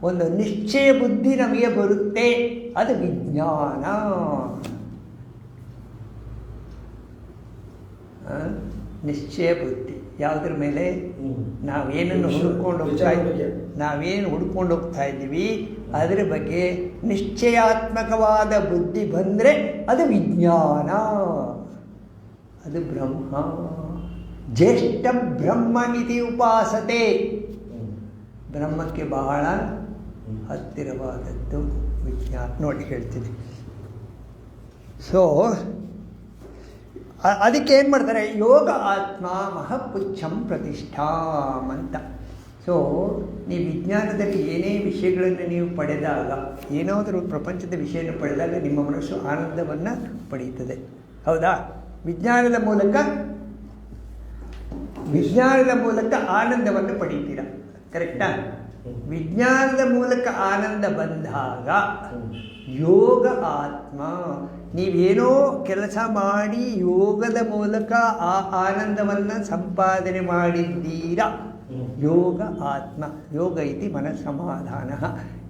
ಒಂದು ನಿಶ್ಚಯ ಬುದ್ಧಿ ನಮಗೆ ಬರುತ್ತೆ, ಅದು ವಿಜ್ಞಾನ. ನಿಶ್ಚಯ ಬುದ್ಧಿ ಯಾವುದ್ರ ಮೇಲೆ? ನಾವೇನನ್ನು ಹುಡ್ಕೊಂಡು ಹೋಗ್ತಾ ಇದ್ದೀವಿ ಅದರ ಬಗ್ಗೆ ನಿಶ್ಚಯಾತ್ಮಕವಾದ ಬುದ್ಧಿ ಬಂದರೆ ಅದು ವಿಜ್ಞಾನ, ಅದು ಬ್ರಹ್ಮ. ಜ್ಯೇಷ್ಠ ಬ್ರಹ್ಮನಿತಿ ಉಪಾಸತೆ. ಬ್ರಹ್ಮಕ್ಕೆ ಬಹಳ ಹತ್ತಿರವಾದದ್ದು ವಿಜ್ಞಾನ. ನೋಡಿ ಹೇಳ್ತೀನಿ. ಸೊ ಅದಕ್ಕೆ ಏನು ಮಾಡ್ತಾರೆ? ಯೋಗ ಆತ್ಮ ಮಹಪುಚ್ಛಂ ಪ್ರತಿಷ್ಠಾಂ ಅಂತ. ಸೊ ನೀವು ವಿಜ್ಞಾನದಲ್ಲಿ ಏನೇ ವಿಷಯಗಳನ್ನು ನೀವು ಪಡೆದಾಗ, ಏನಾದರೂ ಪ್ರಪಂಚದ ವಿಷಯವನ್ನು ಪಡೆದಾಗ ನಿಮ್ಮ ಮನಸ್ಸು ಆನಂದವನ್ನು ಪಡೆಯುತ್ತದೆ. ಹೌದಾ? ವಿಜ್ಞಾನದ ಮೂಲಕ ಆನಂದವನ್ನು ಪಡೀತೀರ. ಕರೆಕ್ಟಾ? ವಿಜ್ಞಾನದ ಮೂಲಕ ಆನಂದ ಬಂದಾಗ ಯೋಗ ಆತ್ಮ. ನೀವೇನೋ ಕೆಲಸ ಮಾಡಿ ಯೋಗದ ಮೂಲಕ ಆ ಆನಂದವನ್ನು ಸಂಪಾದನೆ ಮಾಡಿದ್ದೀರಾ. ಯೋಗ ಆತ್ಮ. ಯೋಗ ಇತಿ ಮನಸ್ಸಮಾಧಾನ.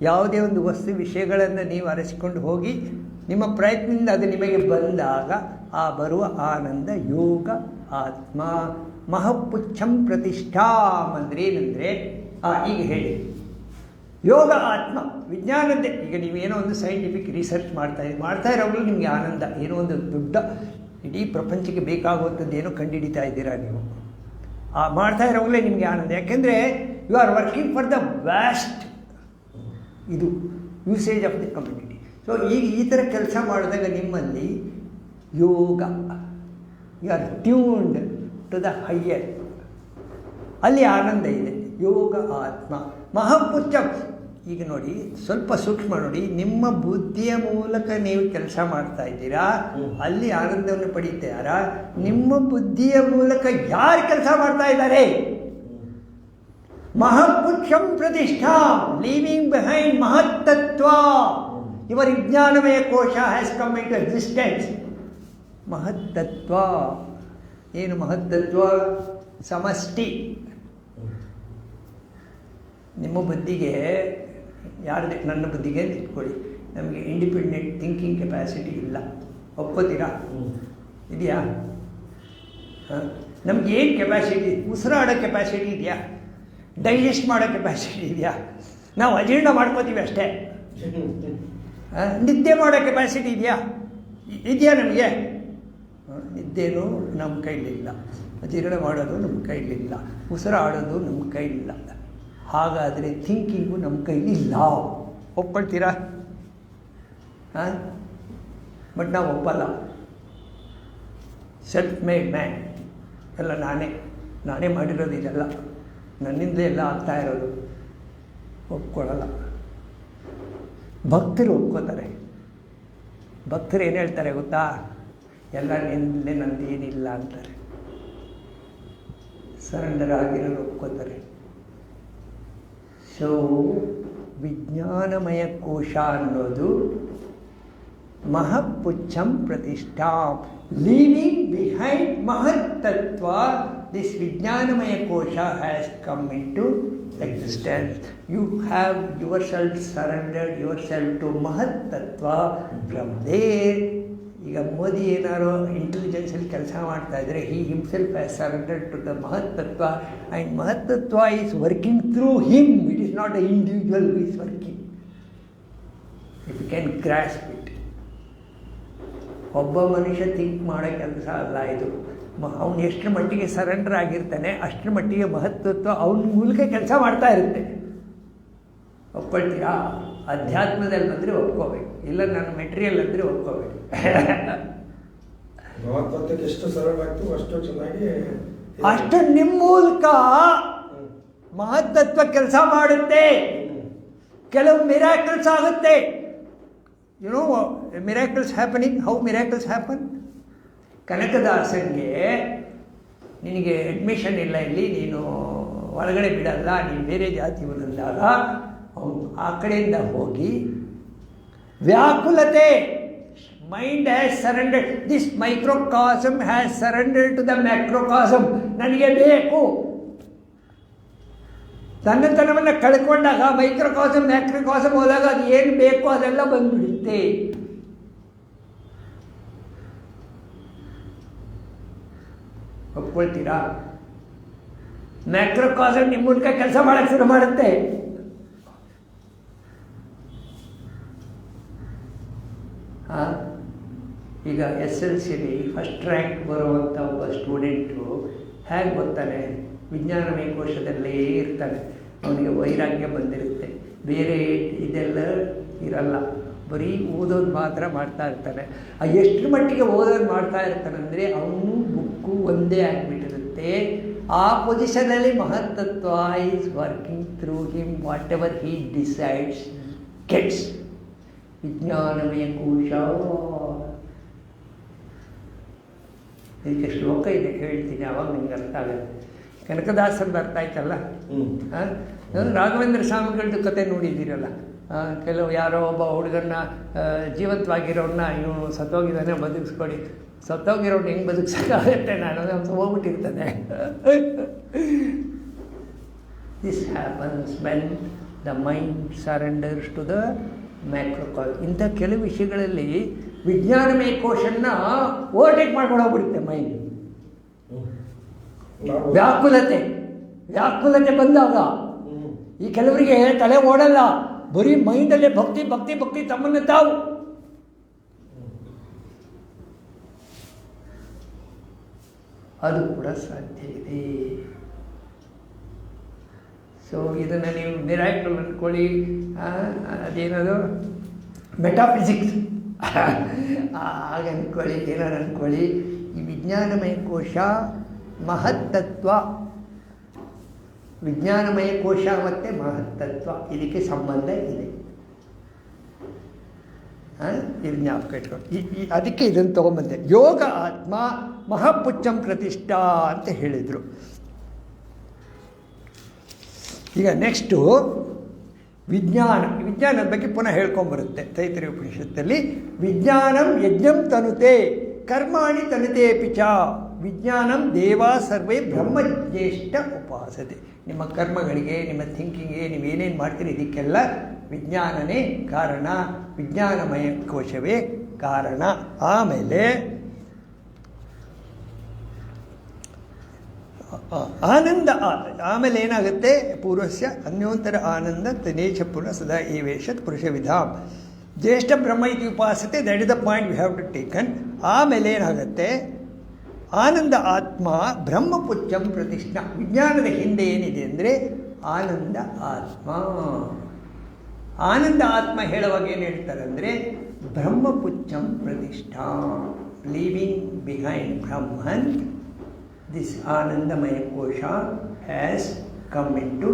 ಯಾವುದೇ ಒಂದು ವಸ್ತು ವಿಷಯಗಳನ್ನು ನೀವು ಅರಸಿಕೊಂಡು ಹೋಗಿ ನಿಮ್ಮ ಪ್ರಯತ್ನದಿಂದ ಅದು ನಿಮಗೆ ಬಂದಾಗ ಆ ಬರುವ ಆನಂದ ಯೋಗ ಆತ್ಮ. ಮಹಪುಚ್ಛಂ ಪ್ರತಿಷ್ಠಾಂ ಅಂದರೆ ಏನಂದರೆ, ಈಗ ಹೇಳಿ, ಯೋಗ ಆತ್ಮ ವಿಜ್ಞಾನದ್ದೇ. ಈಗ ನೀವೇನೋ ಒಂದು ಸೈಂಟಿಫಿಕ್ ರಿಸರ್ಚ್ ಮಾಡ್ತಾ ಇರೋವಾಗಲೂ ನಿಮಗೆ ಆನಂದ. ಏನೋ ಒಂದು ದೊಡ್ಡ ಇಡೀ ಪ್ರಪಂಚಕ್ಕೆ ಬೇಕಾಗುವಂಥದ್ದು ಏನೋ ಕಂಡುಹಿಡಿತಾ ಇದ್ದೀರಾ ನೀವು. ಮಾಡ್ತಾ ಇರೋವಾಗಲೇ ನಿಮಗೆ ಆನಂದ. ಯಾಕೆಂದರೆ you are working for the vast ಇದು usage of the community. So ಈಗ ಈ ಥರ ಕೆಲಸ ಮಾಡಿದಾಗ ನಿಮ್ಮಲ್ಲಿ ಯೋಗ, you are tuned to the higher, ಅಲ್ಲಿ ಆನಂದ ಇದೆ. ಯೋಗ ಆತ್ಮ ಮಹಾಪುಚ್ಛ. ಈಗ ನೋಡಿ, ಸ್ವಲ್ಪ ಸೂಕ್ಷ್ಮ ನೋಡಿ. ನಿಮ್ಮ ಬುದ್ಧಿಯ ಮೂಲಕ ನೀವು ಕೆಲಸ ಮಾಡ್ತಾ ಇದ್ದೀರಾ, ಅಲ್ಲಿ ಆನಂದವನ್ನು ಪಡೀತಾರ. ನಿಮ್ಮ ಬುದ್ಧಿಯ ಮೂಲಕ ಯಾರು ಕೆಲಸ ಮಾಡ್ತಾ ಇದ್ದಾರೆ? ಮಹಪುಚ್ಛಂ ಪ್ರತಿಷ್ಠಾ, ಲೀವಿಂಗ್ ಬಿಹೈಂಡ್ ಮಹತ್ತತ್ವ. ಇವರ ವಿಜ್ಞಾನಮಯ ಕೋಶ has come into existence. ಮಹತ್ತತ್ವ ಏನು? ಮಹತ್ತತ್ವ ಸಮಷ್ಟಿ. ನಿಮ್ಮ ಬುದ್ಧಿಗೆ ಯಾರದೇ, ನನ್ನ ಬುದ್ಧಿಗೆ ಇಟ್ಕೊಳ್ಳಿ, ನಮಗೆ ಇಂಡಿಪೆಂಡೆಂಟ್ ಥಿಂಕಿಂಗ್ ಕೆಪಾಸಿಟಿ ಇಲ್ಲ. ಒಪ್ಕೋತೀರಾ? ಇದೆಯಾ? ನಮ್ಗೆ ಏನು ಕೆಪಾಸಿಟಿ? ಉಸಿರಾಡೋ ಕೆಪಾಸಿಟಿ ಇದೆಯಾ? ಡೈಜೆಸ್ಟ್ ಮಾಡೋ ಕೆಪಾಸಿಟಿ ಇದೆಯಾ? ನಾವು ಅಜೀರ್ಣ ಮಾಡ್ಕೋತೀವಿ ಅಷ್ಟೇ. ನಿದ್ದೆ ಮಾಡೋ ಕೆಪಾಸಿಟಿ ಇದೆಯಾ ನಮಗೆ? ನಿದ್ದೆನೂ ನಮ್ಮ ಕೈಲಿಲ್ಲ, ಜೀರ್ಣ ಮಾಡೋದು ನಮ್ಮ ಕೈಲಿಲ್ಲ, ಉಸಿರಾಡೋದು ನಮ್ಮ ಕೈಲಿಲ್ಲ. ಹಾಗಾದರೆ ಥಿಂಕಿಂಗು ನಮ್ಮ ಕೈಲಿಲ್ಲ. ಒಪ್ಕೊಳ್ತೀರಾ? ಬಟ್ ನಾವು ಒಪ್ಪಲ್ಲ. ಸೆಲ್ಫ್ ಮೇಡ್ ಮ್ಯಾನ್ ಎಲ್ಲ ನಾನೇ ಮಾಡಿರೋದು, ಇದೆಲ್ಲ ನನ್ನಿಂದಲೇ ಎಲ್ಲ ಆಗ್ತಾ ಇರೋದು. ಒಪ್ಕೊಳ್ಳಲ್ಲ. ಭಕ್ತರು ಒಪ್ಕೋತಾರೆ. ಭಕ್ತರು ಏನು ಹೇಳ್ತಾರೆ ಗೊತ್ತಾ? ಎಲ್ಲ ನಿಂದಲೇ ನಂದೇನಿಲ್ಲ ಅಂತಾರೆ. ಸರೆಂಡರ್ ಆಗಿರೋರು ಒಪ್ಕೋತಾರೆ. ಸೊ ವಿಜ್ಞಾನಮಯ ಕೋಶ ಅನ್ನೋದು ಮಹಪುಚ್ಛಂ ಪ್ರತಿಷ್ಠಾ, ಲೀವಿಂಗ್ ಬಿಹೈಂಡ್ ಮಹತ್ತತ್ವ. ದಿಸ್ ವಿಜ್ಞಾನಮಯ ಕೋಶ has come into existence. You have yourself surrendered yourself to ಮಹತ್ತತ್ವ. From there, ಈಗ ಮೋದಿ ಏನಾರೋ ಇಂಟೆಲಿಜೆನ್ಸಲ್ಲಿ ಕೆಲಸ ಮಾಡ್ತಾ ಇದ್ದರೆ, he himself has surrendered to the ಮಹತ್ತತ್ವ, and ಮಹತ್ತತ್ವ is working through him. It is not the individual who is working. If you can grasp it. ಒಬ್ಬ ಮನುಷ್ಯ think ಮಾಡೋ ಕೆಲಸ ಅಲ್ಲ ಇದು. ಅವನು ಎಷ್ಟರ ಮಟ್ಟಿಗೆ ಸರೆಂಡರ್ ಆಗಿರ್ತಾನೆ ಅಷ್ಟರ ಮಟ್ಟಿಗೆ ಮಹತ್ವತ್ವ ಅವನ ಮೂಲಕ ಕೆಲಸ ಮಾಡ್ತಾ ಇರುತ್ತೆ. ಒಪ್ಕೊಳ್ತೀರಾ? ಅಧ್ಯಾತ್ಮದಲ್ಲಿ ಬಂದರೆ ಒಪ್ಕೋಬೇಕು, ಇಲ್ಲ ನಾನು ಮೆಟೀರಿಯಲ್ ಅಂದರೆ ಒಪ್ಕೋಬೇಕು. ಮಹತ್ವಕ್ಕೆ ಎಷ್ಟು ಸರೆಂಡರ್ ಆಗ್ತೀವಿ ಅಷ್ಟು ಚೆನ್ನಾಗಿ, ಅಷ್ಟು ನಿಮ್ಮ ಮೂಲಕ ಮಹತ್ತತ್ವ ಕೆಲಸ ಮಾಡುತ್ತೆ. ಕೆಲವು ಮಿರಾಕಲ್ಸ್ ಆಗುತ್ತೆ. You know miracles happening. How miracles happen? ಕನಕದಾಸನಿಗೆ ನಿನಗೆ ಅಡ್ಮಿಷನ್ ಇಲ್ಲ, ಇಲ್ಲಿ ನೀನು ಒಳಗಡೆ ಬಿಡಲ್ಲ, ನೀನು ಬೇರೆ ಜಾತಿಯವನು ಅಂದಾಗ ಅವನು ಆ ಕಡೆಯಿಂದ ಹೋಗಿ ವ್ಯಾಕುಲತೆ, mind has surrendered, this microcosm has surrendered to the macrocosm. ನನಗೆ ಬೇಕು. ತನ್ನತನವನ್ನು ಕಳ್ಕೊಂಡಾಗ ಮೈಕ್ರೋಕಾಸಮ್ ಮ್ಯಾಕ್ರೋಕಾಸಮ್ ಹೋದಾಗ ಅದು ಏನು ಬೇಕೋ ಅದೆಲ್ಲ ಬಂದುಬಿಡುತ್ತೆ. ಒಪ್ಕೊಳ್ತೀರಾ? ಮ್ಯಾಕ್ರೋಕಾಸಮ್ ನಿಮ್ಮ ಮೂಲಕ ಕೆಲಸ ಮಾಡೋಕ್ಕೆ ಶುರು ಮಾಡುತ್ತೆ. ಈಗ SLCಲಿ ಫಸ್ಟ್ ರ್ಯಾಂಕ್ ಬರುವಂಥ ಒಬ್ಬ ಸ್ಟೂಡೆಂಟು ಹೇಗೆ ಗೊತ್ತಾನೆ? ವಿಜ್ಞಾನಮಯ ಕೋಶದಲ್ಲೇ ಇರ್ತಾನೆ. ಅವನಿಗೆ ವೈರಾಗ್ಯ ಬಂದಿರುತ್ತೆ, ಬೇರೆ ಇದೆಲ್ಲ ಇರಲ್ಲ, ಬರೀ ಓದೋದು ಮಾತ್ರ ಮಾಡ್ತಾ ಇರ್ತಾನೆ. ಎಷ್ಟರ ಮಟ್ಟಿಗೆ ಓದೋದು ಮಾಡ್ತಾ ಇರ್ತಾನಂದರೆ ಅವನು ಬುಕ್ಕು ಒಂದೇ ಆಗಿಬಿಟ್ಟಿರುತ್ತೆ. ಆ ಪೊಸಿಷನಲ್ಲಿ ಮಹತ್ತತ್ವ is working through him. Whatever he decides gets. ವಿಜ್ಞಾನಮಯ ಕೋಶ. ಇದಕ್ಕೆ ಶ್ಲೋಕ ಇದೆ, ಹೇಳ್ತೀನಿ, ಅವಾಗ ನಿಮ್ಗೆ ಅರ್ಥ ಆಗುತ್ತೆ. ಕನಕದಾಸರದ ಅರ್ಥ ಆಯ್ತಲ್ಲ. ರಾಘವೇಂದ್ರ ಸ್ವಾಮಿಗಳದ್ದು ಕತೆ ನೋಡಿದ್ದೀರಲ್ಲ. ಕೆಲವು ಯಾರೋ ಒಬ್ಬ ಹುಡುಗನ್ನ ಜೀವಂತವಾಗಿರೋನ್ನ ಇವನು ಸತ್ತೋಗಿದ್ದಾನೆ ಬದುಕಿಸ್ಕೊಡಿ. ಸತ್ತೋಗಿರೋನು ಹೆಂಗೆ ಬದುಕಿಸೋಕ್ಕಾಗತ್ತೆ? ನಾನು ಹೋಗ್ಬಿಟ್ಟಿರ್ತದೆ. This happens when the mind surrenders to the macrocosm. ಇಂಥ ಕೆಲವು ವಿಷಯಗಳಲ್ಲಿ ವಿಜ್ಞಾನಮಯ ಕೋಶನ್ನ ಓವರ್ಟೇಕ್ ಮಾಡ್ಕೊಂಡು ಹೋಗ್ಬಿಡುತ್ತೆ ಮೈಂಡ್. ವ್ಯಾಕುಲತೆ ಬಂದಾಗ ಈ ಕೆಲವರಿಗೆ ತಲೆ ಓಡಲ್ಲ, ಬರೀ ಮೈಂಡಲ್ಲೇ ಭಕ್ತಿ ಭಕ್ತಿ ಭಕ್ತಿ ತಮ್ಮನ್ನು ತಾವು. ಅದು ಕೂಡ ಸಾಧ್ಯ ಇದೆ. ಸೊ ಇದನ್ನು ನೀವು ಮಿರಾಕಲ್ ಅಂದ್ಕೊಳ್ಳಿ, ಅದೇನದು ಮೆಟಾಫಿಸಿಕ್ಸ್ ಹಾಗೆ ಅಂದ್ಕೊಳ್ಳಿ, ಏನಾರು ಅಂದ್ಕೊಳ್ಳಿ. ಈ ವಿಜ್ಞಾನಮಯ ಕೋಶ ಮಹತ್ತತ್ವ, ವಿಜ್ಞಾನಮಯ ಕೋಶ ಮತ್ತು ಮಹತ್ತತ್ವ ಇದಕ್ಕೆ ಸಂಬಂಧ ಇದೆ. ಇದು ಜ್ಞಾಪಕ ಇಟ್ಕೊಂಡು ಅದಕ್ಕೆ ಇದನ್ನು ತೊಗೊಂಬಂದೆ. ಯೋಗ ಆತ್ಮ ಮಹಾಪುಚ್ಛಂ ಪ್ರತಿಷ್ಠಾ ಅಂತ ಹೇಳಿದರು. ಈಗ ನೆಕ್ಸ್ಟು ವಿಜ್ಞಾನದ ಬಗ್ಗೆ ಪುನಃ ಹೇಳ್ಕೊಂಬರುತ್ತೆ ತೈತ್ರಿಯ ಉಪನಿಷತ್ತಲ್ಲಿ. ವಿಜ್ಞಾನಂ ಯಜ್ಞಂ ತನುತೆ ಕರ್ಮಾಣಿ ತನುತೆ ಪಿಚ ವಿಜ್ಞಾನಂ ದೇವಾ ಸರ್ವೇ ಬ್ರಹ್ಮಜ್ಯೇಷ್ಠ ಉಪಾಸತೆ. ನಿಮ್ಮ ಕರ್ಮಗಳಿಗೆ, ನಿಮ್ಮ ಥಿಂಕಿಂಗ್ಗೆ, ನೀವೇನೇನು ಮಾಡ್ತೀರಿ ಇದಕ್ಕೆಲ್ಲ ವಿಜ್ಞಾನನೇ ಕಾರಣ, ವಿಜ್ಞಾನಮಯ ಕೋಶವೇ ಕಾರಣ. ಆಮೇಲೆ ಆನಂದ, ಆಮೇಲೆ ಏನಾಗುತ್ತೆ? ಪೂರ್ವಸ್ಯ ಅನ್ಯೋಂತರ ಆನಂದ ತನೇಚ ಪುನಃ ಸದಾ ಏವೇಶತ್ ಪುರುಷ ವಿಧಾಂ. ಜ್ಯೇಷ್ಠ ಬ್ರಹ್ಮ ಇತಿ ಉಪಾಸತೆ, that is the point we have to taken. ಆಮೇಲೆ ಏನಾಗುತ್ತೆ, ಆನಂದ ಆತ್ಮ ಬ್ರಹ್ಮಪುಚ್ಛಂ ಪ್ರತಿಷ್ಠಾ. ವಿಜ್ಞಾನದ ಹಿಂದೆ ಏನಿದೆ ಅಂದರೆ ಆನಂದ ಆತ್ಮ. ಆನಂದ ಆತ್ಮ ಹೇಳುವಾಗ ಏನು ಹೇಳ್ತಾರೆ ಅಂದರೆ ಬ್ರಹ್ಮಪುಚ್ಛಂ ಪ್ರತಿಷ್ಠಾ, ಲೀವಿಂಗ್ ಬಿಹೈಂಡ್ ಬ್ರಹ್ಮನ್, ದಿಸ್ ಆನಂದಮಯ ಕೋಶ has come into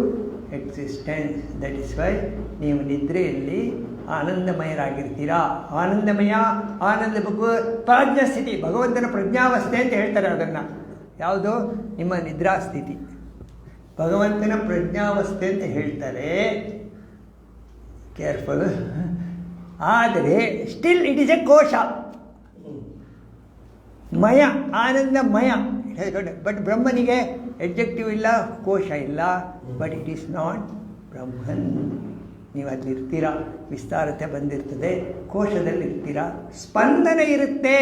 existence. That is why ನೀವು ನಿದ್ರೆಯಲ್ಲಿ ಆನಂದಮಯರಾಗಿರ್ತೀರಾ. ಆನಂದಮಯ, ಆನಂದ ಪ್ರಾಜ್ಞಾಸ್ಥಿತಿ, ಭಗವಂತನ ಪ್ರಜ್ಞಾವಸ್ಥೆ ಅಂತ ಹೇಳ್ತಾರೆ ಅದನ್ನು. ಯಾವುದು? ನಿಮ್ಮ ನಿದ್ರಾಸ್ಥಿತಿ ಭಗವಂತನ ಪ್ರಜ್ಞಾವಸ್ಥೆ ಅಂತ ಹೇಳ್ತಾರೆ. ಕೇರ್ಫುಲ್. ಆದರೆ ಸ್ಟಿಲ್ ಇಟ್ ಈಸ್ ಎ ಕೋಶ, ಮಯ, ಆನಂದಮಯ. ಬಟ್ ಬ್ರಹ್ಮನಿಗೆ ಎಡ್ಜೆಕ್ಟಿವ್ ಇಲ್ಲ, ಕೋಶ ಇಲ್ಲ. ಬಟ್ ಇಟ್ ಈಸ್ ನಾಟ್ ಬ್ರಹ್ಮನ್. ನೀವು ಅಲ್ಲಿರ್ತೀರ, ವಿಸ್ತಾರತೆ ಬಂದಿರ್ತದೆ, ಕೋಶದಲ್ಲಿರ್ತೀರ, ಸ್ಪಂದನ ಇರುತ್ತೆ.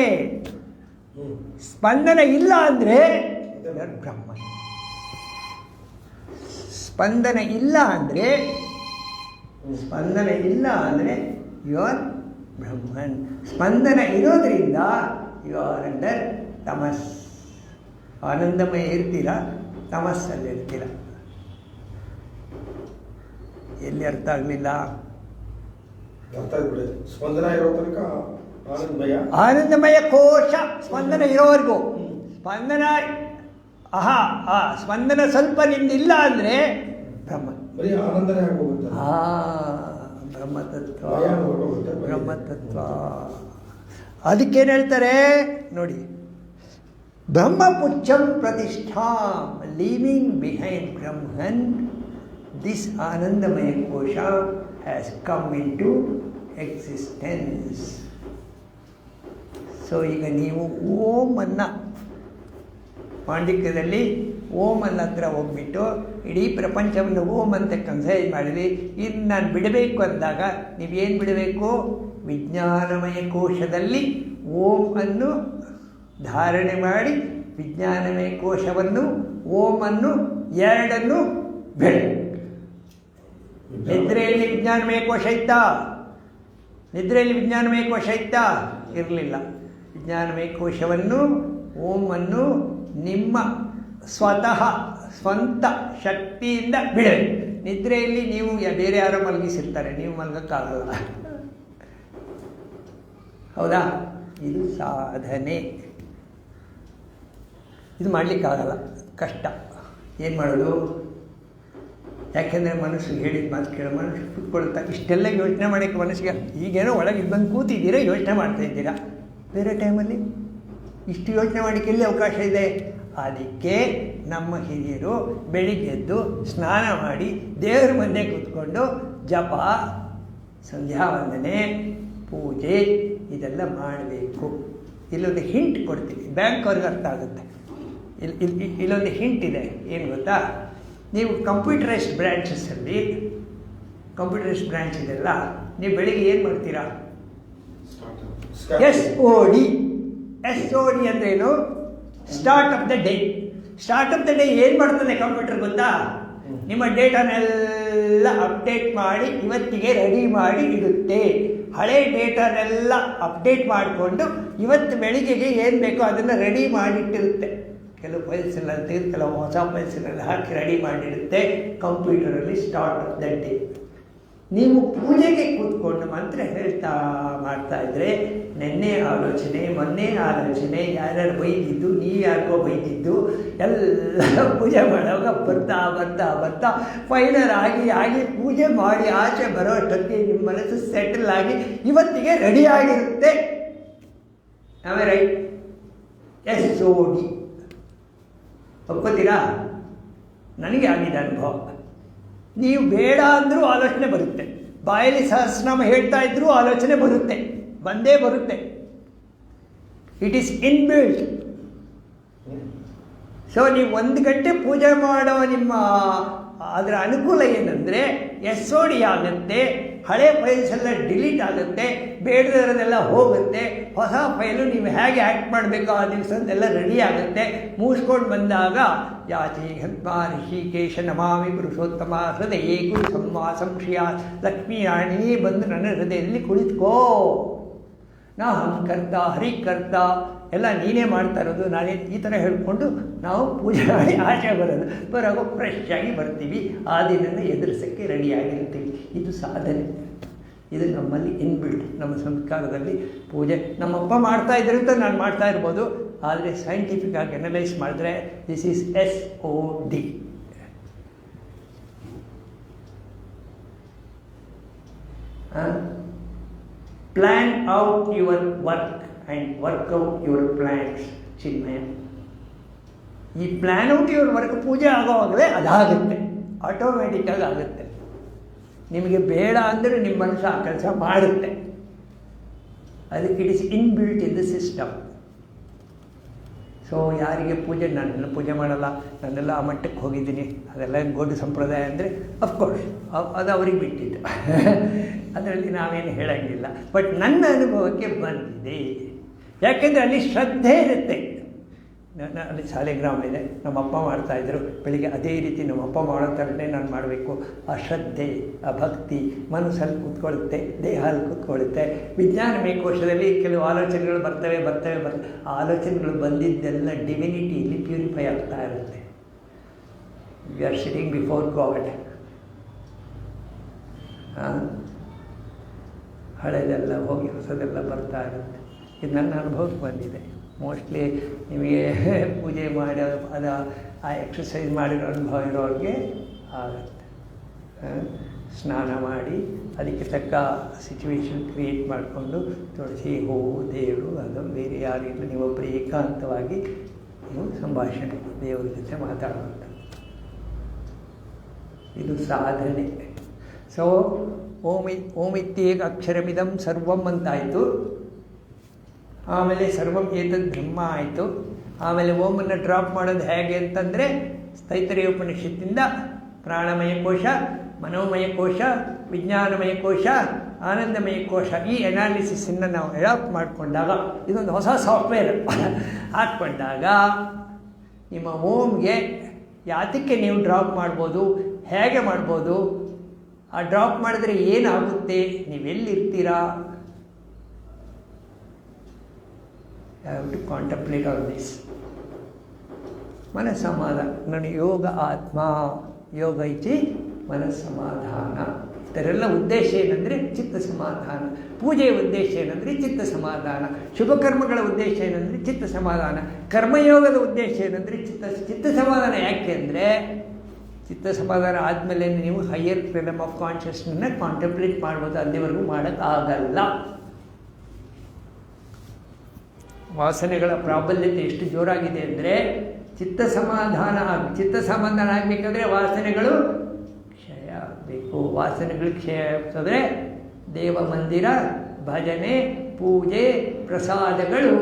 ಸ್ಪಂದನ ಇಲ್ಲ ಅಂದರೆ ಬ್ರಹ್ಮನ್. ಸ್ಪಂದನ ಇಲ್ಲ ಅಂದರೆ ಯು ಆರ್ ಬ್ರಹ್ಮನ್. ಸ್ಪಂದನ ಇರೋದ್ರಿಂದ ಯು ಆರ್ ಅಂಡರ್ ತಮಸ್. ಆನಂದಮಯ ಇರ್ತೀರ, ತಮಸ್ಸಲ್ಲಿರ್ತೀರ. ಎಲ್ಲಿ ಅರ್ಥ ಆಗಲಿಲ್ಲ? ಸ್ಪಂದನ ಇರೋ ತನಕ ಆನಂದಮಯ, ಆನಂದಮಯ ಕೋಶ ಸ್ಪಂದನ ಇರೋವರೆಗೂ. ಸ್ಪಂದನ ಸ್ಪಂದನ ಸ್ವಲ್ಪ ನಿಮ್ದಿಲ್ಲ ಅಂದರೆ ಬ್ರಹ್ಮ. ಬರೀ ಆನಂದನೇ ಆಗೋಗುತ್ತೆ. ಬ್ರಹ್ಮತತ್ವ, ಬ್ರಹ್ಮತತ್ವ. ಅದಕ್ಕೇನು ಹೇಳ್ತಾರೆ ನೋಡಿ, ಬ್ರಹ್ಮಪುಚ್ಛಂ ಪ್ರತಿಷ್ಠಾ, ಲೀವಿಂಗ್ ಬಿಹೈಂಡ್ ಬ್ರಹ್ಮನ್, ದಿಸ್ ಆನಂದಮಯ ಕೋಶ has come into existence. So ಈಗ ನೀವು ಓಮನ್ನು ಪಾಂಡಿತ್ಯದಲ್ಲಿ ಓಮನ್ನ ಹತ್ರ ಹೋಗ್ಬಿಟ್ಟು ಇಡೀ ಪ್ರಪಂಚವನ್ನು ಓಮ್ ಅಂತ ಕನ್ಸೈಡ್ ಮಾಡಿದ್ವಿ. ಇನ್ನು ನಾನು ಬಿಡಬೇಕು ಅಂದಾಗ ನೀವೇನು ಬಿಡಬೇಕು? ವಿಜ್ಞಾನಮಯ ಕೋಶದಲ್ಲಿ ಓಂ ಅನ್ನು ಧಾರಣೆ ಮಾಡಿ, ವಿಜ್ಞಾನಮಯ ಕೋಶವನ್ನು, ಓಮನ್ನು ಎರಡನ್ನು ಬೆಳೆ. ನಿದ್ರೆಯಲ್ಲಿ ವಿಜ್ಞಾನಮಯ ಕೋಶ ಇತ್ತಾ? ನಿದ್ರೆಯಲ್ಲಿ ವಿಜ್ಞಾನಮಯ ಕೋಶ ಇತ್ತಾ? ಇರಲಿಲ್ಲ. ವಿಜ್ಞಾನಮಯ ಕೋಶವನ್ನು, ಓಮನ್ನು ನಿಮ್ಮ ಸ್ವಂತ ಶಕ್ತಿಯಿಂದ ಬಿಡಿ. ನಿದ್ರೆಯಲ್ಲಿ ನೀವು ಬೇರೆ ಯಾರೋ ಮಲಗಿಸಿರ್ತಾರೆ, ನೀವು ಮಲಗಕ್ಕಾಗಲ್ಲ. ಹೌದಾ? ಇದು ಸಾಧನೆ. ಇದು ಮಾಡಲಿಕ್ಕಾಗಲ್ಲ, ಕಷ್ಟ. ಏನು ಮಾಡೋದು? ಯಾಕೆಂದರೆ ಮನಸ್ಸು ಹೇಳಿದ ಮಾತು ಕೇಳೋ, ಮನಸ್ಸು ಕುತ್ಕೊಳ್ತಾ ಇಷ್ಟೆಲ್ಲ ಯೋಚನೆ ಮಾಡೋಕ್ಕೆ ಮನಸ್ಸಿಗೆ ಈಗೇನೋ ಒಳಗೆ ಬಂದು ಕೂತಿದ್ದೀರಾ, ಯೋಚನೆ ಮಾಡ್ತಾಯಿದ್ದೀರಾ. ಬೇರೆ ಟೈಮಲ್ಲಿ ಇಷ್ಟು ಯೋಚನೆ ಮಾಡೋಕ್ಕೆ ಎಲ್ಲಿ ಅವಕಾಶ ಇದೆ? ಅದಕ್ಕೆ ನಮ್ಮ ಹಿರಿಯರು ಬೆಳಿಗ್ಗೆ ಎದ್ದು ಸ್ನಾನ ಮಾಡಿ ದೇವರ ಮುಂದೆ ಕೂತ್ಕೊಂಡು ಜಪ, ಸಂಧ್ಯಾ ವಂದನೆ, ಪೂಜೆ ಇದೆಲ್ಲ ಮಾಡಬೇಕು. ಇಲ್ಲೊಂದು ಹಿಂಟ್ ಕೊಡ್ತೀವಿ, ಬ್ಯಾಂಕ್ ಅವ್ರಿಗೆ ಅರ್ಥ ಆಗುತ್ತೆ. ಇಲ್ಲೊಂದು ಹಿಂಟ್ ಇದೆ. ಏನು ಗೊತ್ತಾ? ನೀವು ಕಂಪ್ಯೂಟರೈಸ್ಡ್ ಬ್ರ್ಯಾಂಚಸ್ಸಲ್ಲಿ, ಕಂಪ್ಯೂಟರೈಸ್ಡ್ ಬ್ರ್ಯಾಂಚ್ ಇದೆಲ್ಲ, ನೀವು ಬೆಳಿಗ್ಗೆ ಏನು ಮಾಡ್ತೀರಾ? SOD ಅಂದ್ರೇನು? Start of the day. Start of the day ಏನು ಮಾಡ್ತದೆ ಕಂಪ್ಯೂಟರ್ ಗೊತ್ತಾ? ನಿಮ್ಮ ಡೇಟಾನೆಲ್ಲ ಅಪ್ಡೇಟ್ ಮಾಡಿ ಇವತ್ತಿಗೆ ರೆಡಿ ಮಾಡಿ ಇಡುತ್ತೆ. ಹಳೆ ಡೇಟಾನೆಲ್ಲ ಅಪ್ಡೇಟ್ ಮಾಡಿಕೊಂಡು ಇವತ್ತು ಬೆಳಿಗ್ಗೆಗೆ ಏನು ಬೇಕೋ ಅದನ್ನು ರೆಡಿ ಮಾಡಿಟ್ಟಿರುತ್ತೆ. ಕೆಲವು ಫೈಲ್ಸೆಲ್ಲ ತೆಗೆದು ಕೆಲವು ಹೊಸ ಫೈಲ್ಸ್ನೆಲ್ಲ ಹಾಕಿ ರೆಡಿ ಮಾಡಿಡುತ್ತೆ ಕಂಪ್ಯೂಟರಲ್ಲಿ. Start of the day. ನೀವು ಪೂಜೆಗೆ ಕೂತ್ಕೊಂಡು ಮಂತ್ರ ಹೇಳ್ತಾ ಮಾಡ್ತಾಯಿದ್ರೆ ನೆನ್ನೆ ಆಲೋಚನೆ, ಮೊನ್ನೆ ಆಲೋಚನೆ, ಯಾರ್ಯಾರು ಬೈದಿದ್ದು, ನೀವು ಯಾರಿಗೋ ಬೈದಿದ್ದು ಎಲ್ಲ ಪೂಜೆ ಮಾಡುವಾಗ ಬರ್ತಾ ಬರ್ತಾ ಬರ್ತಾ ಫೈನಲ್ ಆಗಿ ಪೂಜೆ ಮಾಡಿ ಆಚೆ ಬರೋ ಅಷ್ಟೊತ್ತಿಗೆ ನಿಮ್ಮ ಮನಸ್ಸು ಸೆಟಲ್ ಆಗಿ ಇವತ್ತಿಗೆ ರೆಡಿ ಆಗಿರುತ್ತೆ. ಆಮೇಲೆ ರೈಟ್ SOD ಒಪ್ಕೋತೀರಾ? ನನಗೆ ಆಗಿದೆ ಅನುಭವ. ನೀವು ಬೇಡ ಅಂದರೂ ಆಲೋಚನೆ ಬರುತ್ತೆ, ಬಾಯಲ್ಲಿ ಸಹಸ್ರನಾಮ ಹೇಳ್ತಾ ಇದ್ರೂ ಆಲೋಚನೆ ಬರುತ್ತೆ, ಬಂದೇ ಬರುತ್ತೆ. It is inbuilt. ಸೊ ನೀವು 1 ಗಂಟೆ ಪೂಜೆ ಮಾಡೋ ನಿಮ್ಮ ಅದರ ಅನುಕೂಲ ಏನಂದರೆ SOD ಆಗುತ್ತೆ, ಹಳೆ ಫೈಲ್ಸ್ ಎಲ್ಲ ಡಿಲೀಟ್ ಆಗುತ್ತೆ, ಬೇಡದೆಲ್ಲ ಹೋಗುತ್ತೆ, ಹೊಸ ಫೈಲು ನೀವು ಹೇಗೆ ಆ್ಯಕ್ಟ್ ಮಾಡಬೇಕು ಆ ದಿವಸದೆಲ್ಲ ರೆಡಿ ಆಗುತ್ತೆ. ಮುಗಿಸ್ಕೊಂಡು ಬಂದಾಗ ಯಾಚೇ ಹತ್ವಾ ಋಷಿಕೇಶ ನಮಾಮಿ ಪುರುಷೋತ್ತಮ ಹೃದಯೇ ಕುರು ಸಂವಾಸಂ ಶ್ರಿಯಾ ಲಕ್ಷ್ಮೀರಾಣಿಯೇ ಬಂದು ನನ್ನ ಹೃದಯದಲ್ಲಿ ಕುಳಿತುಕೋ. ನಾ ಹಂಕರ್ತ ಹರಿಕರ್ತ ಎಲ್ಲ ನೀನೇ ಮಾಡ್ತಾ ಇರೋದು, ನಾನೇ ಈ ಥರ ಹೇಳ್ಕೊಂಡು ನಾವು ಪೂಜೆ ಮಾಡಿ ಆಚೆ ಬರೋದು ಫ್ರೆಶ್ ಆಗಿ ಬರ್ತೀವಿ. ಆ ದಿನನ ಎದುರಿಸೋಕ್ಕೆ ರೆಡಿಯಾಗಿರ್ತೀವಿ. ಇದು ಸಾಧನೆ. ಇದು ನಮ್ಮಲ್ಲಿ ಇನ್ಬಿಲ್ಟ್, ನಮ್ಮ ಸಂಸ್ಕಾರದಲ್ಲಿ ಪೂಜೆ. ನಮ್ಮಪ್ಪ ಮಾಡ್ತಾ ಇದ್ರು ಅಂತ ನಾನು ಮಾಡ್ತಾ ಇರ್ಬೋದು, ಆದರೆ ಸೈಂಟಿಫಿಕ್ ಆಗಿ ಅನಲೈಸ್ ಮಾಡಿದ್ರೆ this is SOD. Plan out your work and work out your plans. Chinmaya, ಈ ಪ್ಲ್ಯಾನ್ ಔಟ್ ಯುವರ್ ವರ್ಕ್ ಪೂಜೆ ಆಗೋವಾಗಲೇ ಅದಾಗುತ್ತೆ, ಆಟೋಮೆಟಿಕ್ಕಾಗಿ ಆಗುತ್ತೆ. ನಿಮಗೆ ಬೇಡ ಅಂದರೆ ನಿಮ್ಮ ಮನಸ್ಸು ಆ ಕೆಲಸ ಮಾಡುತ್ತೆ. ಅದಕ್ಕೆ it is inbuilt in the system. So ಯಾರಿಗೆ ಪೂಜೆ, ನಾನೆಲ್ಲ ಪೂಜೆ ಮಾಡಲ್ಲ, ನಾನೆಲ್ಲ ಆ ಮಟ್ಟಕ್ಕೆ ಹೋಗಿದ್ದೀನಿ, ಅದೆಲ್ಲ ಗೊಡ್ಡು ಸಂಪ್ರದಾಯ ಅಂದರೆ ಅಫ್ಕೋರ್ಸ್ ಅದು ಅವ್ರಿಗೆ ಬಿಟ್ಟಿದ್ದು. ಅದರಲ್ಲಿ ನಾವೇನು ಹೇಳೋಂಗಿಲ್ಲ. ಬಟ್ ನನ್ನ ಅನುಭವಕ್ಕೆ ಬಂದಿದೆ. ಯಾಕೆಂದರೆ ಅಲ್ಲಿ ಶ್ರದ್ಧೆ ಇರುತ್ತೆ. ಅಲ್ಲಿ ಸಾಲಿಗ್ರಾಮ ಇದೆ, ನಮ್ಮಪ್ಪ ಮಾಡ್ತಾಯಿದ್ರು, ಬೆಳಿಗ್ಗೆ ಅದೇ ರೀತಿ ನಮ್ಮಪ್ಪ ಮಾಡೋ ಥರನೇ ನಾನು ಮಾಡಬೇಕು. ಆ ಶ್ರದ್ಧೆ, ಆ ಭಕ್ತಿ ಮನಸ್ಸಲ್ಲಿ ಕೂತ್ಕೊಳ್ಳುತ್ತೆ, ದೇಹದಲ್ಲಿ ಕೂತ್ಕೊಳ್ಳುತ್ತೆ. ವಿಜ್ಞಾನಮಯ ಕೋಶದಲ್ಲಿ ಕೆಲವು ಆಲೋಚನೆಗಳು ಬರ್ತವೆ. ಆ ಆಲೋಚನೆಗಳು ಬಂದಿದ್ದೆಲ್ಲ ಡಿವಿನಿಟಿಯಲ್ಲಿ ಪ್ಯೂರಿಫೈ ಆಗ್ತಾ ಇರುತ್ತೆ. We are sitting before God. ಹಳೆದೆಲ್ಲ ಹೋಗಿ ಹೊಸದೆಲ್ಲ ಬರ್ತಾ ಇರುತ್ತೆ. ಇದು ನನ್ನ ಅನುಭವಕ್ಕೆ ಬಂದಿದೆ. ಮೋಸ್ಟ್ಲಿ ನಿಮಗೆ ಪೂಜೆ ಮಾಡಿ ಆ ಎಕ್ಸಸೈಸ್ ಮಾಡಿರೋ ಅನುಭವ ಇರೋರಿಗೆ ಆಗುತ್ತೆ. ಸ್ನಾನ ಮಾಡಿ ಅದಕ್ಕೆ ತಕ್ಕ ಸಿಚುವೇಶನ್ ಕ್ರಿಯೇಟ್ ಮಾಡಿಕೊಂಡು ತುಳಸಿ, ಹೂವು, ದೇವರು, ಅದು ಬೇರೆ ಯಾರಿಲ್ಲ, ನೀವೊಬ್ಬರು ಏಕಾಂತವಾಗಿ ನೀವು ಸಂಭಾಷಣೆ ದೇವರ ಜೊತೆ ಮಾತಾಡುವಂಥ ಇದು ಸಾಧನೆ. ಸೊ ಓಮಿತ್ಯೇಕ ಅಕ್ಷರಮಿದಂ ಸರ್ವಂ ಅಂತಾಯಿತು. ಆಮೇಲೆ ಸರ್ವಂ ಏತದ್ ಬ್ರಹ್ಮ ಆಯಿತು. ಆಮೇಲೆ ಓಮನ್ನು ಡ್ರಾಪ್ ಮಾಡೋದು ಹೇಗೆ ಅಂತಂದರೆ ತೈತರೀಯ ಉಪನಿಷತ್ತಿಂದ ಪ್ರಾಣಮಯ ಕೋಶ, ಮನೋಮಯ ಕೋಶ, ವಿಜ್ಞಾನಮಯ ಕೋಶ, ಆನಂದಮಯ ಕೋಶ, ಈ ಅನಾಲಿಸಿಸನ್ನು ನಾವು ಅಡಾಪ್ಟ್ ಮಾಡಿಕೊಂಡಾಗ, ಇದೊಂದು ಹೊಸ ಸಾಫ್ಟ್ವೇರ್ ಹಾಕ್ಕೊಂಡಾಗ ನಿಮ್ಮ ಓಮ್ಗೆ ಯಾತಕ್ಕೆ ನೀವು ಡ್ರಾಪ್ ಮಾಡ್ಬೋದು, ಹೇಗೆ ಮಾಡ್ಬೋದು, ಆ ಡ್ರಾಪ್ ಮಾಡಿದ್ರೆ ಏನಾಗುತ್ತೆ, ನೀವೆಲ್ಲಿರ್ತೀರಾ, I have to contemplate on this. ಮನಸ್ಸಮಾಧಾನ. ನಾನು ಯೋಗ ಆತ್ಮ, ಯೋಗ ಇಚಿ ಮನಸ್ಸಮಾಧಾನ. ಇದರೆಲ್ಲ ಉದ್ದೇಶ ಏನಂದರೆ ಚಿತ್ತ ಸಮಾಧಾನ. ಪೂಜೆಯ ಉದ್ದೇಶ ಏನಂದರೆ ಚಿತ್ತ ಸಮಾಧಾನ. ಶುಭ ಕರ್ಮಗಳ ಉದ್ದೇಶ ಏನಂದರೆ ಚಿತ್ತ ಸಮಾಧಾನ. ಕರ್ಮಯೋಗದ ಉದ್ದೇಶ ಏನಂದರೆ ಚಿತ್ತ ಸಮಾಧಾನ. ಯಾಕೆ ಅಂದರೆ ಚಿತ್ತ ಸಮಾಧಾನ ಆದಮೇಲೆ ನೀವು ಹೈಯರ್ ಫ್ರೀಡಮ್ ಆಫ್ ಕಾನ್ಷಿಯಸ್ನೆಸ್ನ ಕಾಂಟೆಂಪ್ಲೇಟ್ ಮಾಡ್ಬೋದು. ಅಲ್ಲಿವರೆಗೂ ಮಾಡೋಕ್ಕಾಗಲ್ಲ. ವಾಸನೆಗಳ ಪ್ರಾಬಲ್ಯತೆ ಎಷ್ಟು ಜೋರಾಗಿದೆ ಅಂದರೆ ಚಿತ್ತ ಸಮಾಧಾನ ಆಗಬೇಕಾದ್ರೆ ವಾಸನೆಗಳು ಕ್ಷಯ ಆಗಬೇಕು. ವಾಸನೆಗಳು ಕ್ಷಯ ಆಗ್ತದೆ ದೇವ ಮಂದಿರ, ಭಜನೆ, ಪೂಜೆ, ಪ್ರಸಾದಗಳು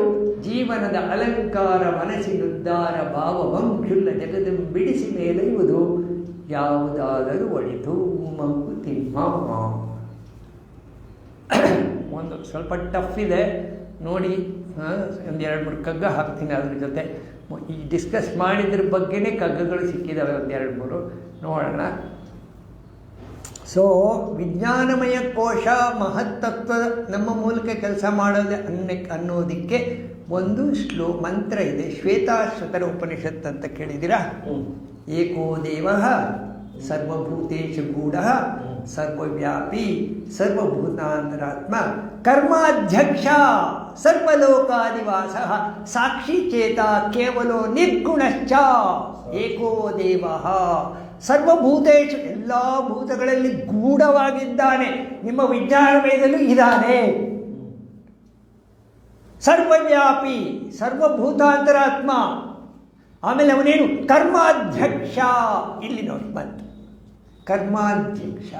ಜೀವನದ ಅಲಂಕಾರ, ಮನಸ್ಸಿನುದ್ಧಾರ, ಭಾವವಂ ಕ್ಷುಲ್ಲ ಜಗದಂ ಬಿಡಿಸಿ ಮೇಲೆಯುವುದು ಯಾವುದಾದರೂ ಒಳಿತು ಮಂಕುತಿಮ್ಮ. ಒಂದು ಸ್ವಲ್ಪ ಟಫ್ ಇದೆ ನೋಡಿ, ಒಂದು 2-3 ಕಗ್ಗ ಹಾಕ್ತೀನಿ ಅದ್ರ ಜೊತೆ. ಈ ಡಿಸ್ಕಸ್ ಮಾಡಿದ್ರ ಬಗ್ಗೆನೇ ಕಗ್ಗಗಳು ಸಿಕ್ಕಿದ್ದಾವೆ, 1-2-3 ನೋಡೋಣ. ಸೊ ವಿಜ್ಞಾನಮಯ ಕೋಶ ಮಹತ್ತತ್ವ ನಮ್ಮ ಮೂಲಕ ಕೆಲಸ ಮಾಡೋದು ಅನ್ನೋದಕ್ಕೆ ಒಂದು ಮಂತ್ರ ಇದೆ. ಶ್ವೇತಾಶ್ವತರ ಉಪನಿಷತ್ ಅಂತ ಕೇಳಿದ್ದೀರಾ? ಏಕೋ ದೇವಃ ಸರ್ವಭೂತೇಷು ಗೂಢಃ ಸರ್ವವ್ಯಾಪಿ ಸರ್ವಭೂತಾಂತರಾತ್ಮ ಕರ್ಮಾಧ್ಯಕ್ಷ ಸರ್ವಲೋಕಾದಿವಾಸಃ ಸಾಕ್ಷಿ ಚೇತ ಕೇವಲೋ ನಿರ್ಗುಣಶ್ಚ ಏಕೋ ದೇವಃ ಸರ್ವಭೂತೇಷು, ಎಲ್ಲ ಭೂತಗಳಲ್ಲಿ ಗೂಢವಾಗಿದ್ದಾನೆ. ನಿಮ್ಮ ವಿಜ್ಞಾನಮಯದಲ್ಲೂ ಇದ್ದಾನೆ. ಸರ್ವವ್ಯಾಪಿ ಸರ್ವಭೂತಾಂತರಾತ್ಮ. ಆಮೇಲೆ ಅವನೇನು ಕರ್ಮಾಧ್ಯಕ್ಷ. ಇಲ್ಲಿ ನೋಡಿ ಬಂತು ಕರ್ಮಾಧ್ಯಕ್ಷ.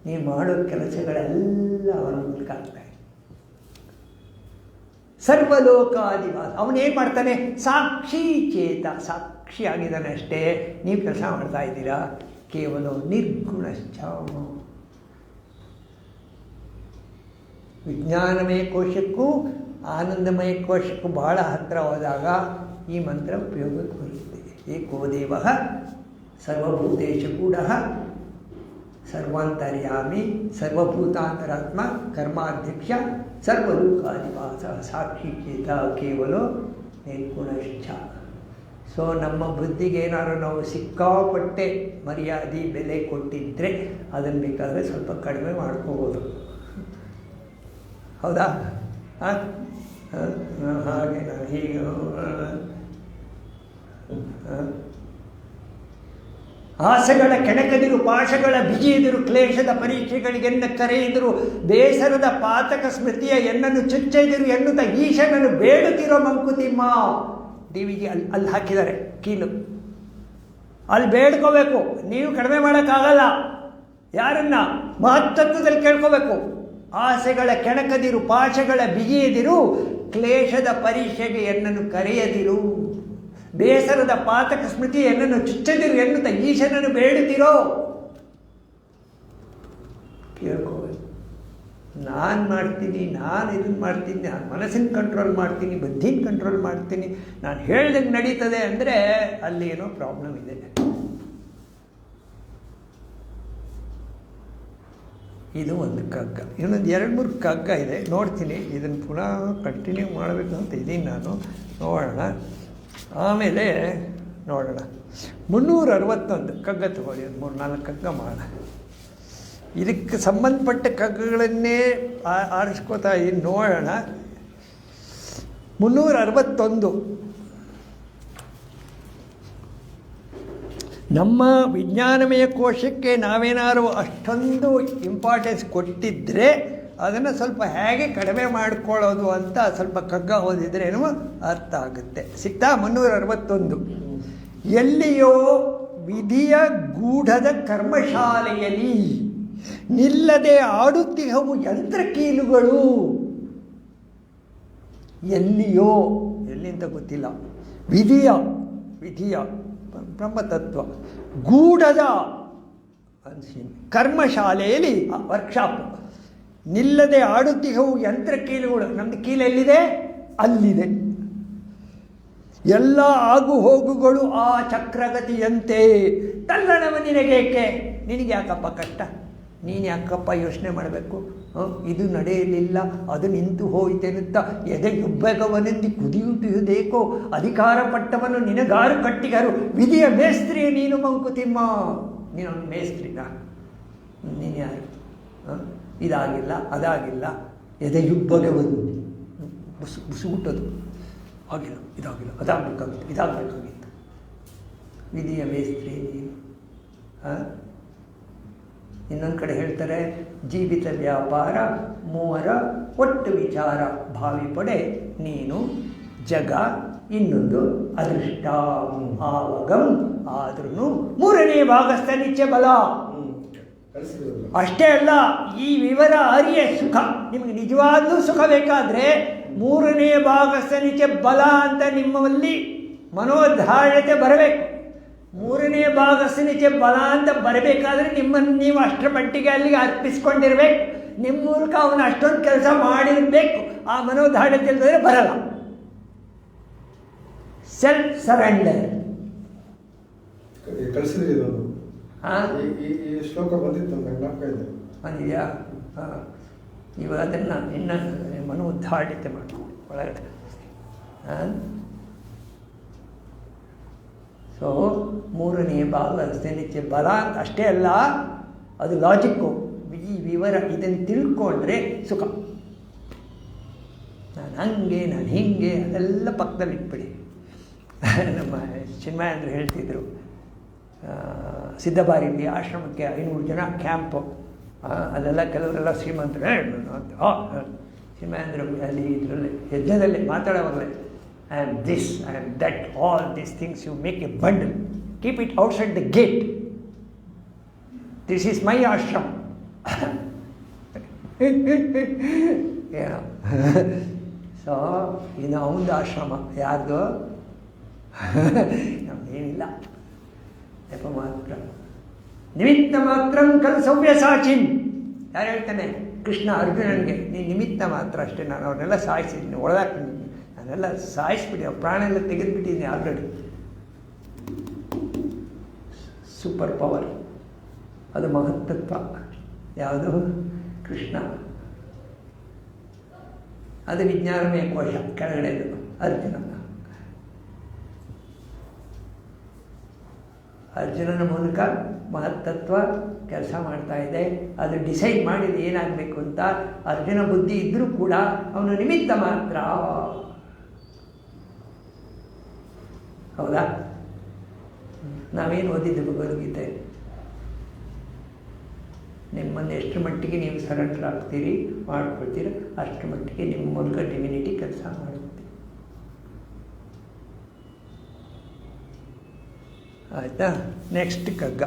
ನೀವು ಮಾಡೋ ಕೆಲಸಗಳೆಲ್ಲ ಅವನ ಮೂಲಕ ಆಗ್ತಾಯಿದೆ. ಸರ್ವಲೋಕಾದಿವಾಸ. ಅವನೇನು ಮಾಡ್ತಾನೆ? ಸಾಕ್ಷಿ ಚೇತ, ಸಾಕ್ಷಿಯಾಗಿದ್ದಾನೆ ಅಷ್ಟೇ. ನೀವು ಕೆಲಸ ಮಾಡ್ತಾ ಇದ್ದೀರಾ. ಕೇವಲ ನಿರ್ಗುಣಶ್ಚ. ವಿಜ್ಞಾನಮಯ ಕೋಶಕ್ಕೂ ಆನಂದಮಯ ಕೋಶಕ್ಕೂ ಬಹಳ ಹತ್ತಿರ ಹೋದಾಗ ಈ ಮಂತ್ರ ಉಪಯೋಗಕ್ಕೆ ಬರುತ್ತೆ. ಏಕೋ ದೇವಃ ಸರ್ವಭೂತೇಷು ಗೂಢಃ ಸರ್ವಾಂತರ್ಯಾಮಿ ಸರ್ವಭೂತಾಂತರಾತ್ಮ ಕರ್ಮಾಧ್ಯಕ್ಷ ಸರ್ವಲೋಕಾಧಿವಾಸ ಸಾಕ್ಷಿ ಚೇತ ಕೇವಲ ನಿರ್ಗುಣಶ್ಚ. ಸೊ ನಮ್ಮ ಬುದ್ಧಿಗೆ ಏನಾದ್ರು ನಾವು ಸಿಕ್ಕಾಪಟ್ಟೆ ಮರ್ಯಾದೆ ಬೆಲೆ ಕೊಟ್ಟಿದ್ದರೆ ಅದನ್ನು ಬೇಕಾದರೆ ಸ್ವಲ್ಪ ಕಡಿಮೆ ಮಾಡ್ಕೋಬೋದು. ಹೌದಾ? ಹಾಗೆ ನಾನು ಹೀಗೆ ಆಸೆಗಳ ಕೆಣಕದಿರು, ಪಾಶಗಳ ಬಿಜಿಯದಿರು, ಕ್ಲೇಶದ ಪರೀಕ್ಷೆಗಳಿಗೆನ್ನ ಕರೆಯಿದರು, ಬೇಸರದ ಪಾತಕ ಸ್ಮೃತಿಯ ಎನ್ನನ್ನು ಚುಚ್ಚೆದಿರು ಎನ್ನುತ್ತ ಈಶನನ್ನು ಬೇಡುತ್ತಿರೋ ಮಂಕುತಿಮ್ಮ. ಡಿವಿಜಿ ಅಲ್ಲಿ ಹಾಕಿದ್ದಾರೆ ಕೀಲು. ಅಲ್ಲಿ ಬೇಡ್ಕೋಬೇಕು. ನೀವು ಕಡಿಮೆ ಮಾಡೋಕ್ಕಾಗಲ್ಲ. ಯಾರನ್ನ? ಮಹತ್ತತ್ವದಲ್ಲಿ ಕೇಳ್ಕೋಬೇಕು. ಆಸೆಗಳ ಕೆಣಕದಿರು, ಪಾಶಗಳ ಬಿಗಿಯದಿರು, ಕ್ಲೇಶದ ಪರೀಕ್ಷೆಗೆ ಎನ್ನನ್ನು ಕರೆಯದಿರು, ಬೇಸರದ ಪಾತಕ ಸ್ಮೃತಿ ಎನ್ನನ್ನು ಚುಚ್ಚದಿರು ಎನ್ನುತ್ತ ಈಶನನ್ನು ಬೇಡುತ್ತಿರೋ. ಕೇಳ್ಕೋಬೇಕು. ನಾನು ಮಾಡ್ತೀನಿ, ನಾನು ಇದನ್ನು ಮಾಡ್ತೀನಿ, ನಾನು ಮನಸ್ಸಿನ ಕಂಟ್ರೋಲ್ ಮಾಡ್ತೀನಿ, ಬುದ್ಧಿನ ಕಂಟ್ರೋಲ್ ಮಾಡ್ತೀನಿ, ನಾನು ಹೇಳ್ದಂಗೆ ನಡೀತದೆ ಅಂದರೆ ಅಲ್ಲಿ ಏನೋ ಪ್ರಾಬ್ಲಮ್ ಇದೆ. ಇದು ಒಂದು ಕಗ್ಗ. ಇನ್ನೊಂದು 2-3 ಕಗ್ಗ ಇದೆ, ನೋಡ್ತೀನಿ. ಇದನ್ನು ಪುನಃ ಕಂಟಿನ್ಯೂ ಮಾಡಬೇಕು ಅಂತ ಇದ್ದೀನಿ ನಾನು. ನೋಡೋಣ, ಆಮೇಲೆ ನೋಡೋಣ. 361 ಕಗ್ಗ ತಗೊಳ್ಳಿ, ಒಂದು 3-4 ಕಗ್ಗ ಮಾಡೋಣ. ಇದಕ್ಕೆ ಸಂಬಂಧಪಟ್ಟ ಕಗ್ಗಗಳನ್ನೇ ಆರಿಸ್ಕೋತಾ ಇದ್ದೀನಿ. ನೋಡೋಣ. 361 ನಮ್ಮ ವಿಜ್ಞಾನಮಯ ಕೋಶಕ್ಕೆ ನಾವೇನಾದ್ರು ಅಷ್ಟೊಂದು ಇಂಪಾರ್ಟೆನ್ಸ್ ಕೊಟ್ಟಿದ್ದರೆ ಅದನ್ನು ಸ್ವಲ್ಪ ಹೇಗೆ ಕಡಿಮೆ ಮಾಡಿಕೊಳ್ಳೋದು ಅಂತ ಸ್ವಲ್ಪ ಕಗ್ಗ ಓದಿದ್ರೇನು ಅರ್ಥ ಆಗುತ್ತೆ. ಸಿಗ್ತಾ? 361. ಎಲ್ಲಿಯೋ ವಿಧಿಯ ಗೂಢದ ಕರ್ಮಶಾಲೆಯಲ್ಲಿ ನಿಲ್ಲದೆ ಆಡುತ್ತಿಹವು ಯಂತ್ರಕೀಲುಗಳು. ಎಲ್ಲಿಯೋ, ಎಲ್ಲಿಂದ ಗೊತ್ತಿಲ್ಲ. ವಿಧಿಯ ಬ್ರಹ್ಮತತ್ವ, ಗೂಢದ ಕರ್ಮಶಾಲೆಯಲ್ಲಿ ವರ್ಕ್ಶಾಪ್, ನಿಲ್ಲದೆ ಆಡುತ್ತಿಹವು ಯಂತ್ರಕೀಲುಗಳು. ನಮ್ಮದು ಕೀಲೆಲ್ಲಿದೆ? ಅಲ್ಲಿದೆ. ಎಲ್ಲ ಆಗು ಹೋಗುಗಳು ಆ ಚಕ್ರಗತಿಯಂತೆ. ತಲ್ಲಣವ ನಿನಗೇಕೆ? ನಿನಗೆ ಯಾಕಪ್ಪ ಕಷ್ಟ? ನೀನು ಯಾಕಪ್ಪ ಯೋಚನೆ ಮಾಡಬೇಕು? ಇದು ನಡೆಯಲಿಲ್ಲ, ಅದು ನಿಂತು ಹೋಯಿತೆನ್ನುತ್ತ ಎದೆಯುಬ್ಬೆಗವನೆಂದು ಕುದಿಯುತ್ತಿಹುದೇಕೋ ಅಧಿಕಾರ ಪಟ್ಟವನ್ನು ನಿನಗಾರು ಕಟ್ಟಿಗರು. ವಿಧಿಯ ಮೇಸ್ತ್ರಿ ನೀನು ಮಂಕುತಿಮ್ಮ. ನೀನು ಮೇಸ್ತ್ರಿನಾ? ನೀನು ಯಾರು? ಇದಾಗಿಲ್ಲ, ಅದಾಗಿಲ್ಲ, ಎದೆಯುಬ್ಬೆಗವನು ಬುಸುಗುಟ್ಟದು. ಆಗಿಲ್ಲ, ಇದಾಗಿಲ್ಲ, ಇದಾಗಬೇಕಾಗಿತ್ತು. ವಿಧಿಯ ಮೇಸ್ತ್ರಿ ನೀನು. ಇನ್ನೊಂದು ಕಡೆ ಹೇಳ್ತಾರೆ, ಜೀವಿತ ವ್ಯಾಪಾರ ಮೂವರ ಒಟ್ಟು ವಿಚಾರ, ಭಾವಿ ಪಡೆ ನೀನು ಜಗ, ಇನ್ನೊಂದು ಅದೃಷ್ಟ ಆವಗಂ. ಆದ್ರೂ 3ನೇ ಭಾಗಸ್ಥ ನಿತ್ಯ ಬಲ. ಅಷ್ಟೇ ಅಲ್ಲ, ಈ ವಿವರ ಅರಿಯ ಸುಖ. ನಿಮಗೆ ನಿಜವಾಗ್ಲೂ ಸುಖ ಬೇಕಾದರೆ 3ನೇ ಭಾಗಸ್ಥ ನಿತ್ಯ ಬಲ ಅಂತ ನಿಮ್ಮಲ್ಲಿ ಮನೋಧಾರ್ಯತೆ ಬರಬೇಕು. 3ನೇ ಭಾಗಸ್ಥ ಬಲ ಅಂತ ಬರಬೇಕಾದ್ರೆ ನಿಮ್ಮನ್ನು ನೀವು ಅಷ್ಟರ ಮಟ್ಟಿಗೆ ಅಲ್ಲಿಗೆ ಅರ್ಪಿಸ್ಕೊಂಡಿರ್ಬೇಕು. ನಿಮ್ಮ ಮೂಲಕ ಅವನು ಅಷ್ಟೊಂದು ಕೆಲಸ ಮಾಡಿರಬೇಕು. ಆ ಮನೋಧಾರ್ಯತೆ ಇಲ್ಲದ್ರೆ ಬರಲ್ಲ. Self surrender. ಕಳಿಸಿದ್ರಿ ಇದೊಂದು. ಈ ಶ್ಲೋಕ ಬಂದಿತ್ತು ಬಂದಿದೆಯಾ? ಇವಾಗ ಅದನ್ನು ಇನ್ನು ಮನೋಧಾರ್ಯತೆ ಮಾಡ್ಕೊಂಡು ಒಳಗಡೆ. ಸೊ 3ನೇ ಭಾಗಸ್ಥ ನಿತ್ಯ ಬಲ ಅಂತ ಅಷ್ಟೇ ಅಲ್ಲ, ಅದು ಲಾಜಿಕ್ಕು. ಈ ವಿವರ ಇದನ್ನು ತಿಳ್ಕೊಂಡ್ರೆ ಸುಖ. ನಾನು ಹಂಗೆ, ನಾನು ಹೀಗೆ, ಅದೆಲ್ಲ ಪಕ್ಕದಲ್ಲಿ ಇಟ್ಬಿಡಿ. ನಮ್ಮ ಚಿನ್ಮಯಂದ್ರು ಹೇಳ್ತಿದ್ರು, ಸಿದ್ಧಬಾರಿಲಿ ಆಶ್ರಮಕ್ಕೆ 500 ಜನ ಕ್ಯಾಂಪು. ಅದೆಲ್ಲ ಕೆಲವರೆಲ್ಲ ಶ್ರೀಮಂತರು ಅಂತ. ಚಿನ್ಮಯಂದ್ರು ಅಲ್ಲಿ ಇದರಲ್ಲಿ ಯಜ್ಞದಲ್ಲಿ ಮಾತಾಡೋವಾಗಲೇ, I am this, I am that, all these things you make a bundle. Keep it outside the gate. This is my ashram. So ಇದು ಅವನದು ಆಶ್ರಮ. ಯಾರ್ದು? ನಮ್ದೇನಿಲ್ಲ. ನೆಪ ಮಾತ್ರ. ನಿಮಿತ್ತ ಮಾತ್ರ ಕಲ್ ಸವ್ಯಸಾಚಿನ್. ಯಾರು ಹೇಳ್ತಾನೆ? ಕೃಷ್ಣ ಅರ್ಜುನನಿಗೆ, ನೀನು ನಿಮಿತ್ತ ಮಾತ್ರ ಅಷ್ಟೇ, ನಾನು ಅವ್ರನ್ನೆಲ್ಲ ಸಾಯಿಸಿದ್ದೀನಿ, ಒಳಗಾಗ್ತೀನಿ, ನಾನೆಲ್ಲ ಸಾಯಿಸ್ಬಿಟ್ಟು ಪ್ರಾಣ ಎಲ್ಲ ತೆಗೆದುಬಿಟ್ಟಿದ್ದೀನಿ ಆಲ್ರೆಡಿ. ಸೂಪರ್ ಪವರ್, ಅದು ಮಹತ್ತತ್ವ. ಯಾವುದು? ಕೃಷ್ಣ. ಅದು ವಿಜ್ಞಾನಮಯ ಕೋಶ ಕೆಳಗಡೆದು ಅರ್ಜುನನ ಮೂಲಕ ಮಹತ್ತತ್ವ ಕೆಲಸ ಮಾಡ್ತಾ ಇದೆ. ಅದು ಡಿಸೈಡ್ ಮಾಡಿದ ಏನಾಗಬೇಕು ಅಂತ. ಅರ್ಜುನ ಬುದ್ಧಿ ಇದ್ದರೂ ಕೂಡ ಅವನು ನಿಮಿತ್ತ ಮಾತ್ರ. ಹೌದಾ? ನಾವೇನು ಓದಿದ್ದು ಭಗವದ್ಗೀತೆ? ನಿಮ್ಮನ್ನು ಎಷ್ಟು ಮಟ್ಟಿಗೆ ನೀವು ಸರೆಂಡರ್ ಆಗ್ತೀರಿ, ಮಾಡ್ಕೊಳ್ತೀರ, ಅಷ್ಟು ಮಟ್ಟಿಗೆ ನಿಮ್ಮ ಮೂಲಕ ಡಿವಿನಿಟಿ ಕೆಲಸ ಮಾಡುತ್ತೆ. ಆಯಿತಾ? ನೆಕ್ಸ್ಟ್ ಕಗ್ಗ.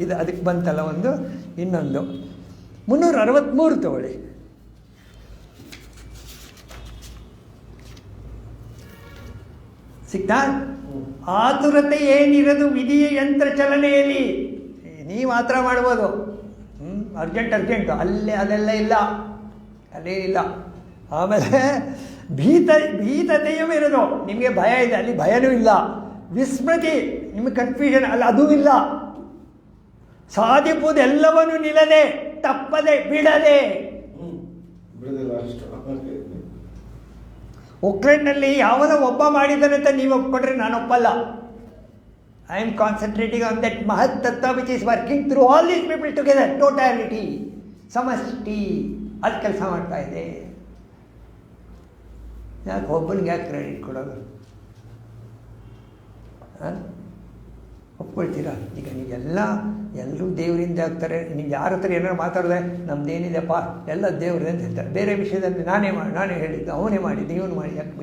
ಇದು ಅದಕ್ಕೆ ಬಂತಲ್ಲ ಒಂದು. ಇನ್ನೊಂದು 363 ತಗೊಳ್ಳಿ. ಸಿಗ್ತಾ? ಆತುರತೆ ಏನಿರೋದು ವಿಧಿಯ ಯಂತ್ರ ಚಲನೆಯಲ್ಲಿ. ನೀವು ಆ ಥರ ಮಾಡ್ಬೋದು. ಅರ್ಜೆಂಟು ಅದೆಲ್ಲ ಇಲ್ಲ, ಅಲ್ಲೇನಿಲ್ಲ. ಆಮೇಲೆ ಭೀತತೆಯೂ ಇರೋದು. ನಿಮಗೆ ಭಯ ಇದೆ, ಅಲ್ಲಿ ಭಯನೂ ಇಲ್ಲ. ವಿಸ್ಮೃತಿ, ನಿಮಗೆ ಕನ್ಫ್ಯೂಷನ್, ಅಲ್ಲ ಅದೂ ಇಲ್ಲ. ಸಾಧಿಸುವುದೆಲ್ಲವನ್ನೂ ನಿಲ್ಲದೆ, ತಪ್ಪದೆ, ಬಿಡದೆ. ಒಕ್ರೆನ್ನಲ್ಲಿ ಯಾವನೋ ಒಬ್ಬ ಮಾಡಿದ್ದಾನೆ ಅಂತ ನೀವು ಒಪ್ಕೊಂಡ್ರೆ ನಾನು ಒಪ್ಪಲ್ಲ. I am concentrating on that Mahat Tattva which is working through all these people together. Totality, ಸಮಷ್ಟಿ, ಅದು ಕೆಲಸ ಮಾಡ್ತಾ ಇದೆ. ಯಾಕೆ ಒಬ್ಬನಿಗೆ ಯಾಕೆ ಕ್ರೆಡಿಟ್ ಕೊಡೋದು? ಒಪ್ಕೊಳ್ತೀರಾ? ಈಗ ಎಲ್ಲರೂ ದೇವರಿಂದ ಆಗ್ತಾರೆ. ನೀವು ಯಾರ ಹತ್ರ ಏನಾರು ಮಾತಾಡಿದ್ರೆ ನಮ್ದೇನಿದೆಪ್ಪ ಎಲ್ಲ ದೇವ್ರದೇ ಅಂತ ಹೇಳ್ತಾರೆ. ಬೇರೆ ವಿಷಯದಲ್ಲಿ ನಾನೇ ಹೇಳಿದ್ದು, ಅವನೇ ಮಾಡಿದ್ದು, ಇವನು ಮಾಡಿ, ಯಾಕೆ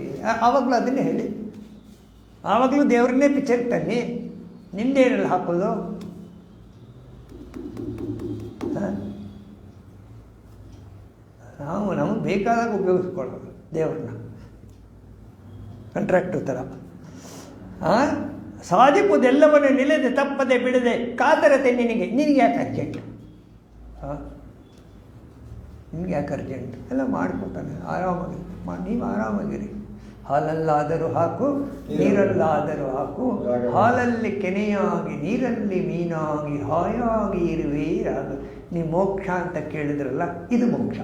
ಆವಾಗಲೂ ಅದನ್ನೇ ಹೇಳಿ. ಆವಾಗಲೂ ದೇವ್ರನ್ನೇ ಪಿಕ್ಚರ್ ತನ್ನಿ. ನಿಂದೇನೆಲ್ಲ ಹಾಕೋದು? ನಮಗೆ ಬೇಕಾದಾಗ ಉಪಯೋಗಿಸ್ಕೊಳ್ಳೋದು ದೇವ್ರನ್ನ, ಕಾಂಟ್ರಾಕ್ಟು ಥರ. ಸಾಧಿಸುವುದೆಲ್ಲವನ್ನು ನಿಲ್ಲದೆ, ತಪ್ಪದೆ, ಬಿಡದೆ, ಕಾತರತೆ ನಿನಗೆ ಯಾಕೆ ಅರ್ಜೆಂಟ್? ನಿಮ್ಗೆ ಯಾಕೆ ಅರ್ಜೆಂಟ್? ಎಲ್ಲ ಮಾಡ್ಕೊತಾನೆ, ಆರಾಮಾಗಿ ನೀವು ಆರಾಮಾಗಿರಿ. ಹಾಲಲ್ಲಾದರೂ ಹಾಕು, ನೀರಲ್ಲಾದರೂ ಹಾಕು, ಹಾಲಲ್ಲಿ ಕೆನೆಯಾಗಿ, ನೀರಲ್ಲಿ ಮೀನಾಗಿ, ಹಾಯಾಗಿ ಇರುವೆ ಆಗ. ನೀವು ಮೋಕ್ಷ ಅಂತ ಕೇಳಿದ್ರಲ್ಲ, ಇದು ಮೋಕ್ಷ.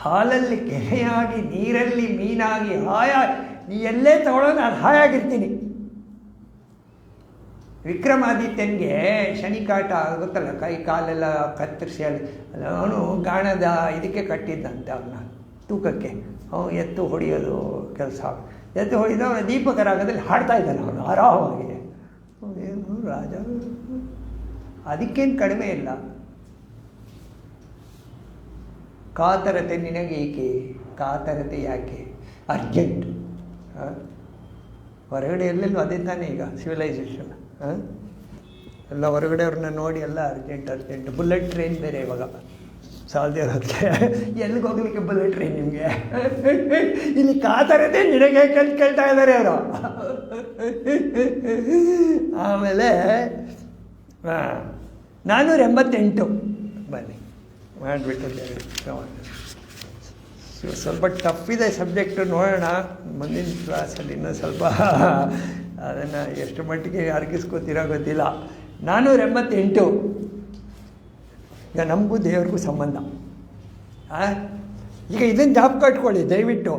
ಹಾಲಲ್ಲಿ ಕೆನೆಯಾಗಿ, ನೀರಲ್ಲಿ ಮೀನಾಗಿ, ಹಾಯಾಗಿ. ನೀ ಎಲ್ಲೇ ತಗೊಳ್ಳೋ, ನಾನು ಹಾಯಾಗಿರ್ತೀನಿ. ವಿಕ್ರಮಾದಿತ್ಯನಿಗೆ ಶನಿಕಾಟ ಗೊತ್ತಲ್ಲ, ಕೈ ಕಾಲೆಲ್ಲ ಕತ್ತರಿಸಿ ಅಲ್ಲ, ಅವನು ಗಾಣದ ಇದಕ್ಕೆ ಕಟ್ಟಿದ್ದಂತೆ ಅವನ್ನ ತೂಕಕ್ಕೆ. ಅವನು ಎತ್ತು ಹೊಡೆಯೋದು ಕೆಲಸ. ಎತ್ತು ಹೊಡೆದು ಅವನ ದೀಪಕ ರಾಗದಲ್ಲಿ ಹಾಡ್ತಾ ಇದ್ದಾನೆ ಅವನು ಆರಾಮಾಗಿ. ಏನು ರಾಜ, ಅದಕ್ಕೇನು ಕಡಿಮೆ ಇಲ್ಲ. ಕಾತರತೆ ನಿನಗೆ ಏಕೆ? ಕಾತರತೆ ಯಾಕೆ? ಅರ್ಜೆಂಟ್. ಹೊರಗಡೆ ಎಲ್ಲೆಲ್ಲೂ ಅದೇ ತಾನೇ ಈಗ ಸಿವಿಲೈಸೇಷನ್. ಎಲ್ಲ ಹೊರಗಡೆ ಅವ್ರನ್ನ ನೋಡಿ ಎಲ್ಲ ಅರ್ಜೆಂಟ್. ಬುಲೆಟ್ ಟ್ರೈನ್ ಬೇರೆ ಇವಾಗ ಸಾಲದೇ ಇರೋದಕ್ಕೆ. ಎಲ್ಲಿಗೆ ಹೋಗ್ಲಿಕ್ಕೆ ಬುಲೆಟ್ ಟ್ರೈನ್ ನಿಮಗೆ? ಇಲ್ಲಿ ಕಾತರತೆ ನಿನಗೆ ಕೇಳ್ತಾ ಇದ್ದಾರೆ ಅವರು. ಆಮೇಲೆ 488 ಬನ್ನಿ ಮಾಡಿಬಿಟ್ಟು. ಸ್ವಲ್ಪ ಟಫ್ ಇದೆ ಸಬ್ಜೆಕ್ಟು, ನೋಡೋಣ ಮುಂದಿನ ಕ್ಲಾಸಲ್ಲಿ ಇನ್ನೂ ಸ್ವಲ್ಪ ಅದನ್ನು ಎಷ್ಟು ಮಟ್ಟಿಗೆ ಅರ್ಗಿಸ್ಕೋತೀರೋ ಗೊತ್ತಿಲ್ಲ. 488 ಈಗ ನಮಗೂ ದೇವ್ರಿಗೂ ಸಂಬಂಧ. ಈಗ ಇದನ್ನು ಜ್ಞಾಪಕ ಇಟ್ಕೊಳ್ಳಿ ದಯವಿಟ್ಟು.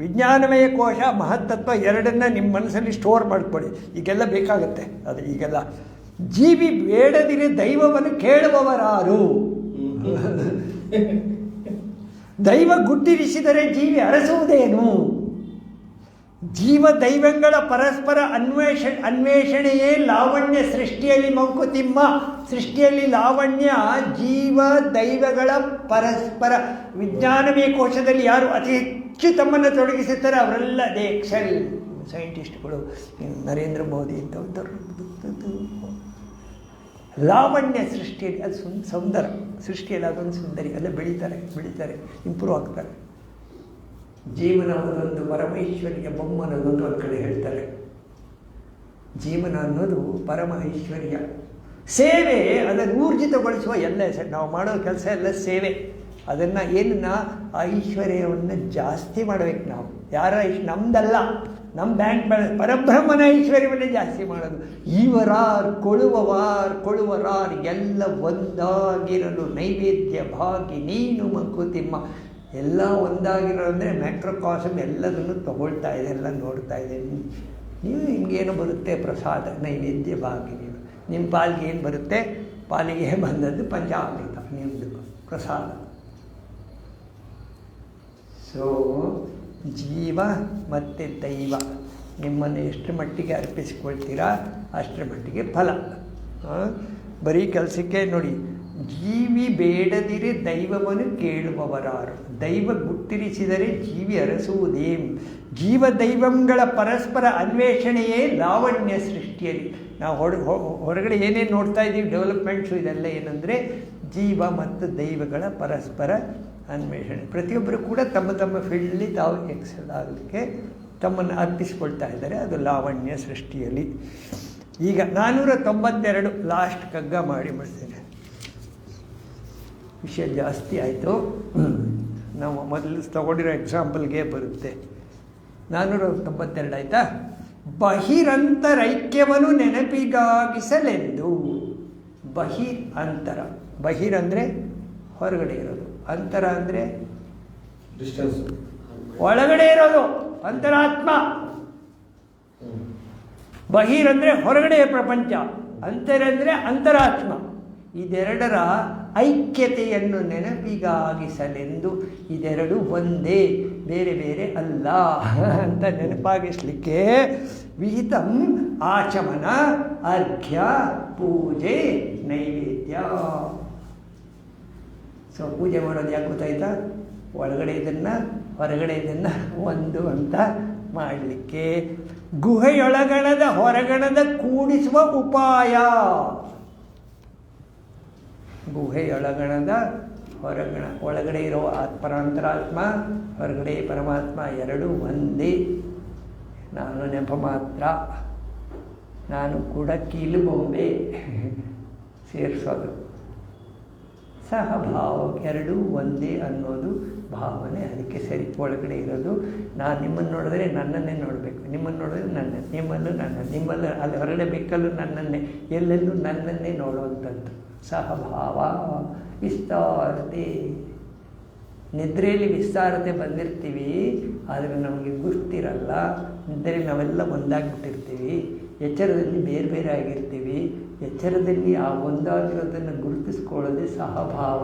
ವಿಜ್ಞಾನಮಯ ಕೋಶ, ಮಹತ್ತತ್ವ ಎರಡನ್ನ ನಿಮ್ಮ ಮನಸ್ಸಲ್ಲಿ ಸ್ಟೋರ್ ಮಾಡ್ಕೊಳ್ಳಿ. ಈಗೆಲ್ಲ ಬೇಕಾಗುತ್ತೆ ಅದು. ಈಗೆಲ್ಲ ಜೀವಿ ಬೇಡದಿರೆ ದೈವವನ್ನು ಕೇಳುವವರಾರು? ದೈವ ಗುಟ್ಟಿರಿಸಿದರೆ ಜೀವಿ ಅರಸುವುದೇನು? ಜೀವ ದೈವಗಳ ಪರಸ್ಪರ ಅನ್ವೇಷಣೆಯೇ ಲಾವಣ್ಯ. ಸೃಷ್ಟಿಯಲ್ಲಿ ಮಂಕುತಿಮ್ಮ, ಸೃಷ್ಟಿಯಲ್ಲಿ ಲಾವಣ್ಯ. ಜೀವ ದೈವಗಳ ಪರಸ್ಪರ. ವಿಜ್ಞಾನಮಯ ಕೋಶದಲ್ಲಿ ಯಾರು ಅತಿ ಹೆಚ್ಚು ತಮ್ಮನ್ನು ತೊಡಗಿಸುತ್ತಾರೆ ಅವರೆಲ್ಲ ದೇ ಎಕ್ಸೆಲ್. ಸೈಂಟಿಸ್ಟ್ಗಳು, ನರೇಂದ್ರ ಮೋದಿ ಇಂಥವ್ರು. ಲಾವಣ್ಯ ಸೃಷ್ಟಿಯಲ್ಲಿ ಅದು ಸುಂದರ. ಸೃಷ್ಟಿಯಲ್ಲಿ ಅದೊಂದು ಸುಂದರಿ. ಅಲ್ಲೇ ಬೆಳೀತಾರೆ, ಇಂಪ್ರೂವ್ ಆಗ್ತಾರೆ. ಜೀವನ ಅನ್ನೋದೊಂದು ಪರಮೈಶ್ವರ್ಯ ಬೊಮ್ಮನದೊಂದು ಒಂದು ಕಡೆ ಹೇಳ್ತಾರೆ. ಜೀವನ ಅನ್ನೋದು ಪರಮ ಐಶ್ವರ್ಯ. ಸೇವೆ ಅದನ್ನು ಊರ್ಜಿತಗೊಳಿಸುವ ಎಲ್ಲ ನಾವು ಮಾಡೋ ಕೆಲಸ ಎಲ್ಲ ಸೇವೆ. ಅದನ್ನು ಏನನ್ನ ಐಶ್ವರ್ಯವನ್ನು ಜಾಸ್ತಿ ಮಾಡಬೇಕು ನಾವು. ಯಾರ ನಮ್ದಲ್ಲ, ನಮ್ಮ ಬ್ಯಾಂಕ್ ಬ್ಯಾಲೆನ್ಸ್ ಪರಬ್ರಹ್ಮನ ಐಶ್ವರ್ಯವನ್ನೇ ಜಾಸ್ತಿ ಮಾಡೋದು. ಇವರಾರ್ ಕೊಳುವರಾರ್ ಎಲ್ಲ ಒಂದಾಗಿರಲು ನೈವೇದ್ಯ ಭಾಗಿ ನೀನು ಮಂಕುತಿಮ್ಮ. ಎಲ್ಲ ಒಂದಾಗಿರೋ ಅಂದರೆ ಮ್ಯಾಕ್ರೋಕಾಸಮ್ ಎಲ್ಲದನ್ನು ತಗೊಳ್ತಾ ಇದೆ, ಎಲ್ಲ ನೋಡ್ತಾ ಇದೆ. ನೀವು ನಿಮಗೇನು ಬರುತ್ತೆ ಪ್ರಸಾದ ನೈವೇದ್ಯ ಭಾಗಿ. ನೀವು ನಿಮ್ಮ ಪಾಲಿಗೆ ಏನು ಬರುತ್ತೆ, ಪಾಲಿಗೆ ಬಂದದ್ದು ಪಂಚಾಮೃತ ನಿಮ್ಮದು ಪ್ರಸಾದ. ಸೊ ಜೀವ ಮತ್ತು ದೈವ ನಿಮ್ಮನ್ನು ಎಷ್ಟು ಮಟ್ಟಿಗೆ ಅರ್ಪಿಸಿಕೊಳ್ತೀರಾ ಅಷ್ಟರ ಮಟ್ಟಿಗೆ ಫಲ. ಬರೀ ಕೆಲಸಕ್ಕೆ ನೋಡಿ, ಜೀವಿ ಬೇಡದಿರೆ ದೈವವನ್ನು ಕೇಳುವವರಾರು, ದೈವ ಗುಟ್ಟಿರಿಸಿದರೆ ಜೀವಿ ಅರಸುವುದೇನು. ಜೀವ ದೈವಂಗಳ ಪರಸ್ಪರ ಅನ್ವೇಷಣೆಯೇ ಲಾವಣ್ಯ ಸೃಷ್ಟಿಯಲ್ಲಿ. ನಾವು ಹೊರಗಡೆ ಏನೇನು ನೋಡ್ತಾ ಇದ್ದೀವಿ ಡೆವಲಪ್ಮೆಂಟ್ಸು, ಇದೆಲ್ಲ ಏನಂದರೆ ಜೀವ ಮತ್ತು ದೈವಗಳ ಪರಸ್ಪರ ಅನ್ವೇಷಣೆ. ಪ್ರತಿಯೊಬ್ಬರು ಕೂಡ ತಮ್ಮ ತಮ್ಮ ಫೀಲ್ಡಲ್ಲಿ ತಾವು ಎಕ್ಸೆಲ್ ಆಗಲಿಕ್ಕೆ ತಮ್ಮನ್ನು ಅರ್ಪಿಸಿಕೊಳ್ತಾ ಇದ್ದಾರೆ, ಅದು ಲಾವಣ್ಯ ಸೃಷ್ಟಿಯಲ್ಲಿ. ಈಗ 492 ಲಾಸ್ಟ್ ಕಗ್ಗ ಮಾಡಿಬಿಡ್ತೇನೆ, ವಿಷಯ ಜಾಸ್ತಿ ಆಯಿತು. ನಾವು ಮೊದಲು ತಗೊಂಡಿರೋ ಎಕ್ಸಾಂಪಲ್ಗೆ ಬರುತ್ತೆ. 492 ಆಯಿತಾ. ಬಹಿರಂತರೈಕ್ಯವನ್ನು ನೆನಪಿಗಾಗಿಸಲೆಂದು. ಅಂತರ, ಬಹಿರ್ ಅಂದರೆ ಹೊರಗಡೆ ಇರೋದು, ಅಂತರ ಅಂದರೆ ಡಿಸ್ಟೆನ್ಸ್, ಒಳಗಡೆ ಇರೋದು ಅಂತರಾತ್ಮ. ಬಹಿರ್ ಅಂದರೆ ಹೊರಗಡೆಯ ಪ್ರಪಂಚ, ಅಂತರ ಅಂದರೆ ಅಂತರಾತ್ಮ. ಇದೆರಡರ ಐಕ್ಯತೆಯನ್ನು ನೆನಪಿಗಾಗಿಸಲೆಂದು. ಇದೆರಡು ಒಂದೇ, ಬೇರೆ ಬೇರೆ ಅಲ್ಲ ಅಂತ ನೆನಪಾಗಿಸಲಿಕ್ಕೆ ವಿಹಿತಂ ಆಚಮನ ಅರ್ಘ್ಯ ಪೂಜೆ ನೈವೇದ್ಯ. ಸೊ ಪೂಜೆ ಮಾಡೋದು ಯಾಕೆ ಗೊತ್ತಾಯ್ತಾ? ಒಳಗಡೆ ಇದನ್ನು ಹೊರಗಡೆ ಇದನ್ನು ಒಂದು ಅಂತ ಮಾಡಲಿಕ್ಕೆ. ಗುಹೆಯೊಳಗಣದ ಹೊರಗಣದ ಕೂಡಿಸುವ ಉಪಾಯ. ಗುಹೆಯೊಳಗಣದ ಒಳಗಡೆ ಇರೋ ಪರಾಂತರಾತ್ಮ, ಹೊರಗಡೆ ಪರಮಾತ್ಮ, ಎರಡೂ ಒಂದೇ. ನಾನು ನೆಪ ಮಾತ್ರ, ನಾನು ಕೂಡ ಕೀಲು ಬೊಂಬೆ ಸೇರಿಸೋದು. ಸಹಭಾವ, ಎರಡೂ ಒಂದೇ ಅನ್ನೋದು ಭಾವನೆ. ಅದಕ್ಕೆ ಸರಿ, ಒಳಗಡೆ ಇರೋದು ನಾನು ನಿಮ್ಮನ್ನು ನೋಡಿದ್ರೆ ನನ್ನನ್ನೇ ನೋಡಬೇಕು, ನಿಮ್ಮನ್ನು ನೋಡಿದ್ರೆ ನಿಮ್ಮಲ್ಲೂ ನಿಮ್ಮಲ್ಲಿ ಅಲ್ಲಿ ಹೊರಗಡೆ ಬೇಕಲ್ಲೂ ನನ್ನನ್ನೇ, ಎಲ್ಲೆಲ್ಲೂ ನನ್ನನ್ನೇ ನೋಡುವಂಥದ್ದು ಸಹಭಾವ. ವಿಸ್ತಾರತೆ, ನಿದ್ರೆಯಲ್ಲಿ ವಿಸ್ತಾರತೆ ಬಂದಿರ್ತೀವಿ, ಆದರೆ ನಮಗೆ ಗೊತ್ತಿರಲ್ಲ. ನಿದ್ರೆಯಲ್ಲಿ ನಾವೆಲ್ಲ ಒಂದಾಗಿಬಿಟ್ಟಿರ್ತೀವಿ, ಎಚ್ಚರದಲ್ಲಿ ಬೇರೆ ಬೇರೆ ಆಗಿರ್ತೀವಿ. ಎಚ್ಚರದಲ್ಲಿ ಆ ಒಂದಾಗಿರೋದನ್ನು ಗುರುತಿಸ್ಕೊಳ್ಳೋದೇ ಸಹಭಾವ.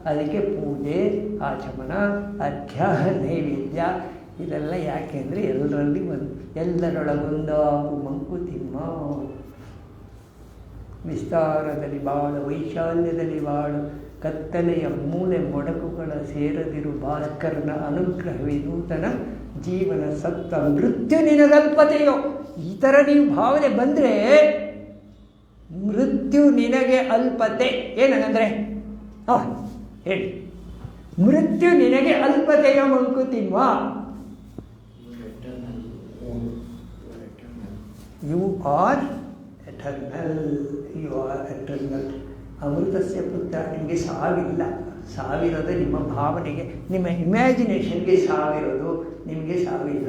ಅದಕ್ಕೆ ಪೂಜೆ, ಆಚಮನ, ಅರ್ಘ್ಯ, ನೈವೇದ್ಯ ಇದೆಲ್ಲ ಯಾಕೆ ಅಂದರೆ ಎಲ್ಲರಲ್ಲಿ ಎಲ್ಲರೊಳಗೊಂದಾಗು ಮಂಕುತಿಮ್ಮ. ವಿಸ್ತಾರದಲ್ಲಿ ಬಾಳು, ವೈಶಾಲ್ಯದಲ್ಲಿ ಬಾಳು, ಕತ್ತಲೆಯ ಮೂಲೆ ಮೊಡಕುಗಳ ಸೇರದಿರು ಭಾಸ್ಕರನ ಅನುಗ್ರಹವೇ ನೂತನ ಜೀವನ ಸತ್ತ. ಮೃತ್ಯು ನಿನಗಲ್ಪತೆಯೋ, ಈ ಥರ ನೀವು ಭಾವನೆ ಬಂದರೆ ಮೃತ್ಯು ನಿನಗೆ ಅಲ್ಪತೆ. ಏನಂದರೆ ಹೇಳಿ, ಮೃತ್ಯು ನಿನಗೆ ಅಲ್ಪತೆಯ Mankutimma. You are eternal, you are eternal. ಅಮೃತಸ್ಯ ಪುತ್ರ. ನಿಮಗೆ ಸಾವಿಲ್ಲ, ಸಾವಿರೋದು ನಿಮ್ಮ ಭಾವನೆಗೆ, ನಿಮ್ಮ ಇಮ್ಯಾಜಿನೇಷನ್ಗೆ ಸಾವಿರೋದು, ನಿಮಗೆ ಸಾವಿಲ್ಲ.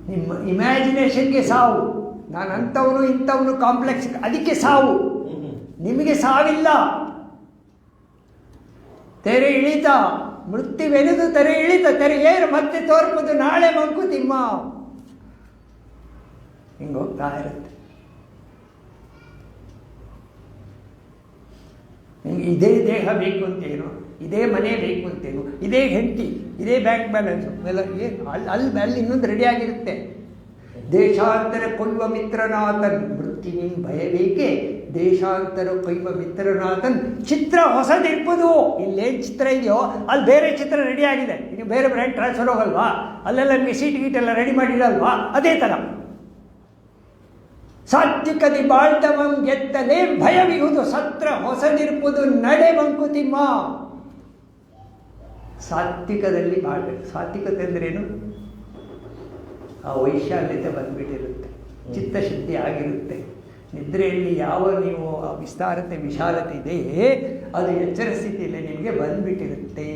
ನಿಮ್ಮ ಇಮ್ಯಾಜಿನೇಷನ್ಗೆ ಸಾವು. ನಾನು ಅಂಥವನು ಇಂಥವನು ಕಾಂಪ್ಲೆಕ್ಸ್, ಅದಕ್ಕೆ ಸಾವು. ನಿಮಗೆ ಸಾವಿಲ್ಲ. ತೆರೆ ಇಳಿತ, ಮೃತ್ಯುವೆನೆದು ತೆರೆ ಇಳಿತ, ತೆರೆ ಏರು ಮತ್ತೆ ತೋರ್ಪದು ನಾಳೆ ಮಂಕುತಿಮ್ಮ. ಹಿಂಗೆ ಹೋಗ್ತಾ ಇರುತ್ತೆ. ನಿಮ್ಗೆ ಇದೇ ದೇಹ ಬೇಕು ಅಂತೇನು, ಇದೇ ಮನೆ ಬೇಕು ಅಂತೇನು, ಇದೇ ಹೆಂಡತಿ, ಇದೇ ಬ್ಯಾಂಕ್ ಬ್ಯಾಲೆನ್ಸು ಎಲ್ಲ ಏನು ಅಲ್ಲಿ ಇನ್ನೊಂದು ರೆಡಿಯಾಗಿರುತ್ತೆ. ದೇಶಾಂತರ ಕೊಯ್ವ ಮಿತ್ರನಾಥನ್, ಮೃತ್ಯುವಿನ ಭಯಬೇಕೆ ದೇಶಾಂತರ ಕೊಯ್ವ ಮಿತ್ರನಾಥನ್. ಚಿತ್ರ ಹೊಸದಿರ್ಬೋದು, ಇಲ್ಲೇನು ಚಿತ್ರ ಇದೆಯೋ ಅಲ್ಲಿ ಬೇರೆ ಚಿತ್ರ ರೆಡಿಯಾಗಿದೆ. ಇನ್ನು ಬೇರೆ ಬ್ರ್ಯಾಂಡ್ ಟ್ರಾನ್ಸ್ಫರ್ ಹೋಗಲ್ವಾ, ಅಲ್ಲೆಲ್ಲ ನಿಮಗೆ ಸೀಟ್ ಗೀಟೆಲ್ಲ ರೆಡಿ ಮಾಡಿರಲ್ವಾ? ಅದೇ ಥರ ಸಾತ್ವಿಕದಿ ಬಾಳ್ತವಂ ಗೆತ್ತಲೇ ಭಯವಿಹುದು ಸತ್ರ ಹೊಸದಿರ್ಪುದು ನಡೆ ಮಂಕುತಿಮ್ಮ. ಸಾತ್ವಿಕದಲ್ಲಿ ಬಾಳ್ಬೇಕು. ಸಾತ್ವಿಕತೆ ಅಂದ್ರೇನು? ಆ ವೈಶಾಲ್ಯತೆ ಬಂದ್ಬಿಟ್ಟಿರುತ್ತೆ, ಚಿತ್ತಶುದ್ಧಿ ಆಗಿರುತ್ತೆ. ನಿದ್ರೆಯಲ್ಲಿ ಯಾವ ನೀವು ಆ ವಿಸ್ತಾರತೆ ವಿಶಾಲತೆ ಇದೆ, ಅದು ಎಚ್ಚರ ಸ್ಥಿತಿಯಲ್ಲಿ ನಿಮಗೆ ಬಂದ್ಬಿಟ್ಟಿರುತ್ತೆ.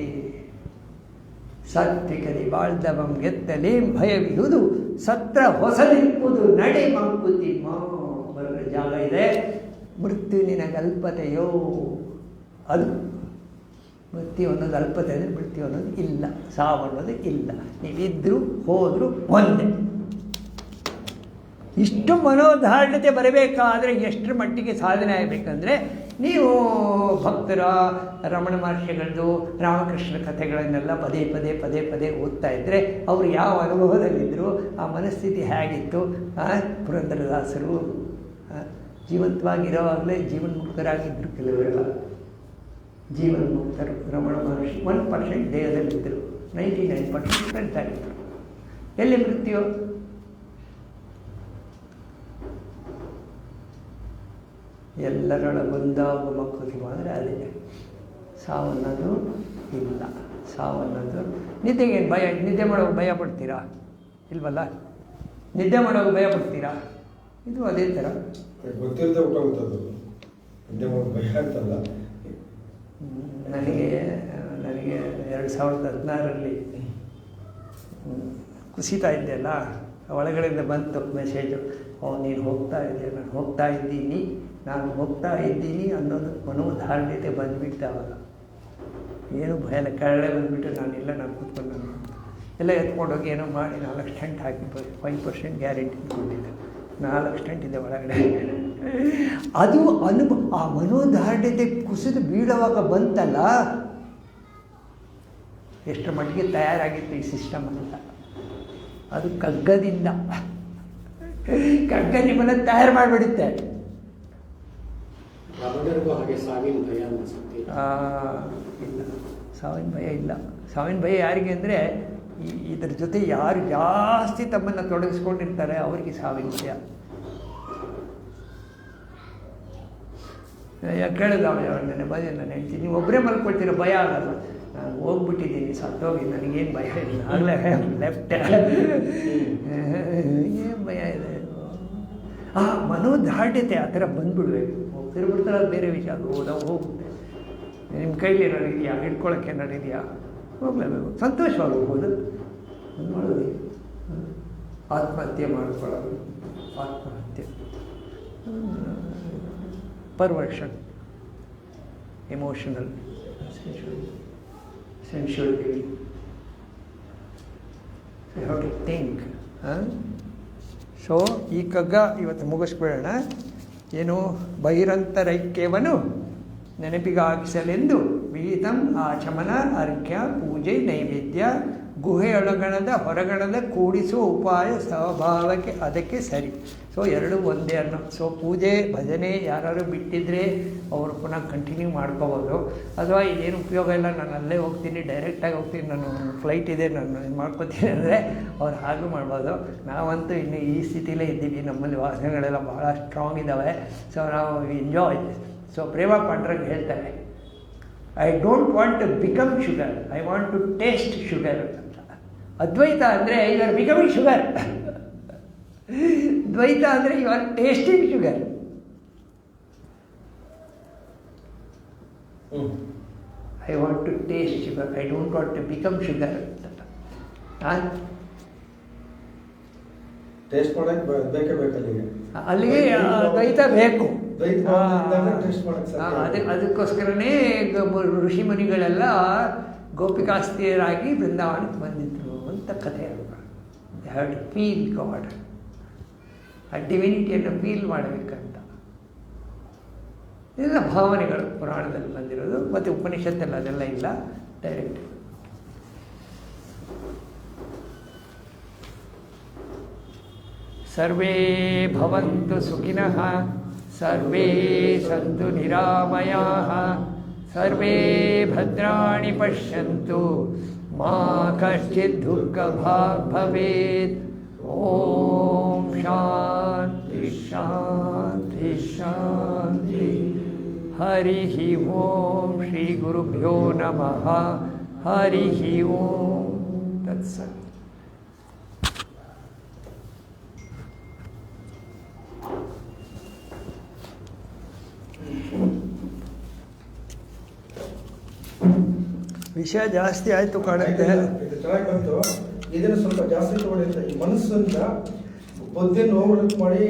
ಸಾತ್ವಿಕರಿ ಬಾಳ್ದವಂ ಗೆದ್ದಲೇಂ ಭಯವಿರುವುದು ಸತ್ರ ಹೊಸದಿಪ್ಪುದು ನಡೆ ಮಂಕುತಿಮ್ಮ. ಬರೋ ಜಾಗ ಇದೆ. ಮೃತ್ಯು ನಿನಗಲ್ಪತೆಯೋ, ಅದು ಮೃತ್ಯು ಅನ್ನೋದು ಅಲ್ಪತೆ ಅಂದರೆ ಮೃತ್ಯು ಅನ್ನೋದು ಇಲ್ಲ, ಸಾವು ಅನ್ನೋದು ಇಲ್ಲ. ನೀವಿದ್ದರೂ ಹೋದರೂ ಒಂದೇ. ಇಷ್ಟು ಮನೋಧಾರಣತೆ ಬರಬೇಕಾದ್ರೆ ಎಷ್ಟರ ಮಟ್ಟಿಗೆ ಸಾಧನೆ ಆಗಬೇಕಂದ್ರೆ, ನೀವು ಭಕ್ತರ ರಮಣ ಮಹರ್ಷಿಗಳದ್ದು ರಾಮಕೃಷ್ಣ ಕಥೆಗಳನ್ನೆಲ್ಲ ಪದೇ ಪದೇ ಪದೇ ಪದೇ ಓದ್ತಾ ಇದ್ದರೆ ಅವರು ಯಾವ ಅನುಭವದಲ್ಲಿದ್ದರು, ಆ ಮನಸ್ಥಿತಿ ಹೇಗಿತ್ತು. ಪುರಂದರದಾಸರು ಜೀವಂತವಾಗಿರೋವಾಗಲೇ ಜೀವನ್ಮುಕ್ತರಾಗಿದ್ದರು, ಕೆಲವರೆಲ್ಲ ಜೀವನ್ಮುಕ್ತರು. ರಮಣ ಮಹರ್ಷಿ 1% ದೇಹದಲ್ಲಿದ್ದರು, 99% ಕಳ್ತಾಗಿದ್ದರು. ಎಲ್ಲಿ ಮೃತ್ಯು? ಎಲ್ಲರೊಳಗೊಂದಾಗ ಮಕ್ಕಳು ಅಂದರೆ ಅದೇ. ಸಾವನ್ನೋದು ಇಲ್ಲ, ಸಾವನ್ನೋದು. ನಿದ್ದೆಗೇನು ಭಯ? ನಿದ್ದೆ ಮಾಡೋವಾಗ ಭಯ ಪಡ್ತೀರಾ? ಇಲ್ವಲ್ಲ. ನಿದ್ದೆ ಮಾಡೋವಾಗ ಭಯ ಪಡ್ತೀರಾ? ಇದು ಅದೇ ಥರ. ಗೊತ್ತಿಲ್ಲದೆ ಊಟ ಗೊತ್ತದು, ನಿದ್ದೆ ಮಾಡೋದು ಭಯ ಅಂತಲ್ಲ. ನನಗೆ 2016ರಲ್ಲಿ ಕುಸಿತಾ ಇದ್ದೆಲ್ಲ, ಒಳಗಡೆಯಿಂದ ಬಂತು ಮೆಸೇಜು, ನೀನು ಹೋಗ್ತಾ ಇದ್ದೆ, ನಾನು ಹೋಗ್ತಾ ಇದ್ದೀನಿ ಅನ್ನೋದು ಮನೋಧಾರಣತೆ ಬಂದುಬಿಟ್ಟು ಅವಾಗ ಏನು ಭಯ ಇಲ್ಲ. ಕೆಳಗಡೆ ಬಂದುಬಿಟ್ಟು ನಾನು ಕೂತ್ಕೊಂಡು ಎಲ್ಲ ಎತ್ಕೊಂಡೋಗಿ ಏನೋ ಮಾಡಿ 4 ಸ್ಟಂಟ್ ಹಾಕಿಬೋದು. 5% ಗ್ಯಾರಂಟಿ ಕೊಟ್ಟಿದ್ದೆ. 4 ಸ್ಟಂಟ್ ಇದೆ ಒಳಗಡೆ. ಅದು ಆ ಮನೋಧಾರಣತೆ ಕುಸಿದು ಬೀಳುವಾಗ ಬಂತಲ್ಲ, ಎಷ್ಟರ ಮಟ್ಟಿಗೆ ತಯಾರಾಗಿತ್ತು ಈ ಸಿಸ್ಟಮ್ ಅಂತ. ಅದು ಕಗ್ಗದಿಂದ, ಕಗ್ಗ ನಿಮ್ಮನ್ನು ತಯಾರು ಮಾಡಿಬಿಡುತ್ತೆ. ಹಾಗೆ ಸಾವಿನ ಭಯ ಅನಿಸುತ್ತೆ. ಇಲ್ಲ, ಸಾವಿನ ಭಯ ಇಲ್ಲ. ಸಾವಿನ ಭಯ ಯಾರಿಗೆ ಅಂದರೆ, ಇದ್ರ ಜೊತೆ ಯಾರು ಜಾಸ್ತಿ ತಮ್ಮನ್ನು ತೊಡಗಿಸ್ಕೊಂಡಿರ್ತಾರೆ ಅವರಿಗೆ ಸಾವಿನ ಭಯ. ಕೇಳಿದ ಅವಳನ್ನೇ ಬಂದು ನಾನು ಹೇಳ್ತೀನಿ, ನೀವು ಒಬ್ಬರೇ ಮಲ್ಕೊಳ್ತೀರ, ಭಯ ಆಗಲ್ಲ. ನಾನು ಹೋಗ್ಬಿಟ್ಟಿದ್ದೀನಿ, ಸತ್ತೋಗಿ, ನನಗೇನು ಭಯ ಇಲ್ಲ, ಆಗಲೇ ಲೆಫ್ಟ್. ಏನು ಭಯ ಇದೆ? ಆ ಮನೋಧಾರ್ಢ್ಯತೆ ಆ ಥರ ಬಂದ್ಬಿಡ್ಬೇಕು. ಹೋಗ್ತಿರ್ಬಿಡ್ತಾರೆ, ಅದು ಬೇರೆ ವಿಷಯ. ಅದು ಹೋಗುತ್ತೆ. ನಿಮ್ಮ ಕೈಲಿ ಏನಾರು ಇದೆಯಾ? ಹಿಡ್ಕೊಳ್ಳೋಕ್ಕೆ ಏನಾರು ಇದೆಯಾ? ಹೋಗ್ಲೇಬೇಕು. ಸಂತೋಷವಾಗಿ ಹೋಗ್ಬೋದು. ಮಾಡೋದು ಆತ್ಮಹತ್ಯೆ ಮಾಡಿಕೊಳ್ಳೋದು, ಆತ್ಮಹತ್ಯೆ, perversion, emotional, sensual. You have to think. So ಈ ಕಗ್ಗ ಇವತ್ತು ಮುಗಿಸ್ಬಿಡೋಣ. ಏನು? ಬಹಿರಂತರೈಕ್ಯವನ್ನು ನೆನಪಿಗಾಗಿಸಲೆಂದು ವಿಹಿತಂ ಆಚಮನ, ಅರ್ಘ್ಯ, ಪೂಜೆ, ನೈವೇದ್ಯ, ಗುಹೆಯೊಳಗಣದ ಹೊರಗಣದ ಕೂಡಿಸುವ ಉಪಾಯ ಸ್ವಭಾವಕ್ಕೆ ಅದಕ್ಕೆ ಸರಿ. ಸೊ ಎರಡೂ ಒಂದೇ ಅನ್ನೋ. ಸೊ ಪೂಜೆ ಭಜನೆ ಯಾರು ಬಿಟ್ಟಿದ್ರೆ ಅವರು ಪುನಃ ಕಂಟಿನ್ಯೂ ಮಾಡ್ಕೋಬೋದು. ಅಥವಾ ಏನು ಉಪಯೋಗ ಇಲ್ಲ, ನಾನು ಅಲ್ಲೇ ಹೋಗ್ತೀನಿ, ಡೈರೆಕ್ಟಾಗಿ ಹೋಗ್ತೀನಿ, ನಾನು ಫ್ಲೈಟ್ ಇದೆ, ನಾನು ಇದು ಮಾಡ್ಕೋತೀನಿ ಅಂದರೆ ಅವ್ರು ಹಾಗೂ ಮಾಡ್ಬೋದು. ನಾವಂತೂ ಇನ್ನು ಈ ಸ್ಥಿತಿಲೇ ಇದ್ದೀವಿ. ನಮ್ಮಲ್ಲಿ ವಾಸನೆಗಳೆಲ್ಲ ಭಾಳ ಸ್ಟ್ರಾಂಗ್ ಇದ್ದಾವೆ. ಸೊ ನಾವು ಎಂಜಾಯ್. ಸೊ ಪ್ರೇಮ ಪಾಂಡ್ರಂಗ್ ಹೇಳ್ತಾರೆ, I don't want to become sugar, I want to taste sugar ಅಂತ. ಅದ್ವೈತ ಅಂದರೆ ಯು ಆರ್ ಬಿಕಮಿಂಗ್ ಶುಗರ್. ದ್ವೈತ ಅಂದರೆ you are tasting sugar. I want to taste sugar, I don't want to become sugar ಅಂತ. Taste ಮಾಡಕ್ಕೆ ಬೇಕೇ ಬೇಕಲ್ಲಿಗೆ, ಅಲ್ಲಿಗೆ ದ್ವೈತ ಬೇಕು. ಅದಕ್ಕೋಸ್ಕರನೇ ಋಷಿ ಮುನಿಗಳೆಲ್ಲ ಗೋಪಿಕಾಸ್ತಿಯರಾಗಿ ಬೃಂದಾವನಕ್ಕೆ ಬಂದಿದ್ರು ಅಂತ ಕಥೆ. They have to feel God, ಆ ಡಿವಿನಿಟಿಯನ್ನು ಫೀಲ್ ಮಾಡಬೇಕಂತ. ಇದೆಲ್ಲ ಭಾವನೆಗಳು ಪುರಾಣದಲ್ಲಿ ಬಂದಿರೋದು. ಮತ್ತು ಉಪನಿಷತ್ತಲ್ಲಿ ಅದೆಲ್ಲ ಇಲ್ಲ, ಡೈರೆಕ್ಟ್. ಸರ್ವೇ ಭವಂತು ಸುಖಿನಃ, ಸರ್ವೇ ಸಂತು ನಿರಾಮಯಾಃ, ಸರ್ವೇ ಭದ್ರಾಣಿ ಪಶ್ಯಂತು, ಮಾ ಕಶ್ಚಿತ್ ದುಃಖಭಾಗ್ ಭವೇತ್. ಓಂ ಶಾಂತಿ ಶಾಂತಿ ಶಾಂತಿ. ಹರಿ ಓಂ. ಶ್ರೀ ಗುರುಭ್ಯೋ ನಮಃ. ಹರಿ ಓಂ. ತತ್ಸತ್. ವಿಷಯ ಜಾಸ್ತಿ ಆಯಿತು ಕಾಣುತ್ತೆ. ಇದು ಚೆನ್ನಾಗಿ ಬಂತು. ಇದನ್ನು ಸ್ವಲ್ಪ ಜಾಸ್ತಿ ತಗೊಂಡಿರ್ತಾರೆ. ಈ ಮನಸ್ಸನ್ನ ಬುದ್ಧಿ ನೋವು ಮಾಡಿ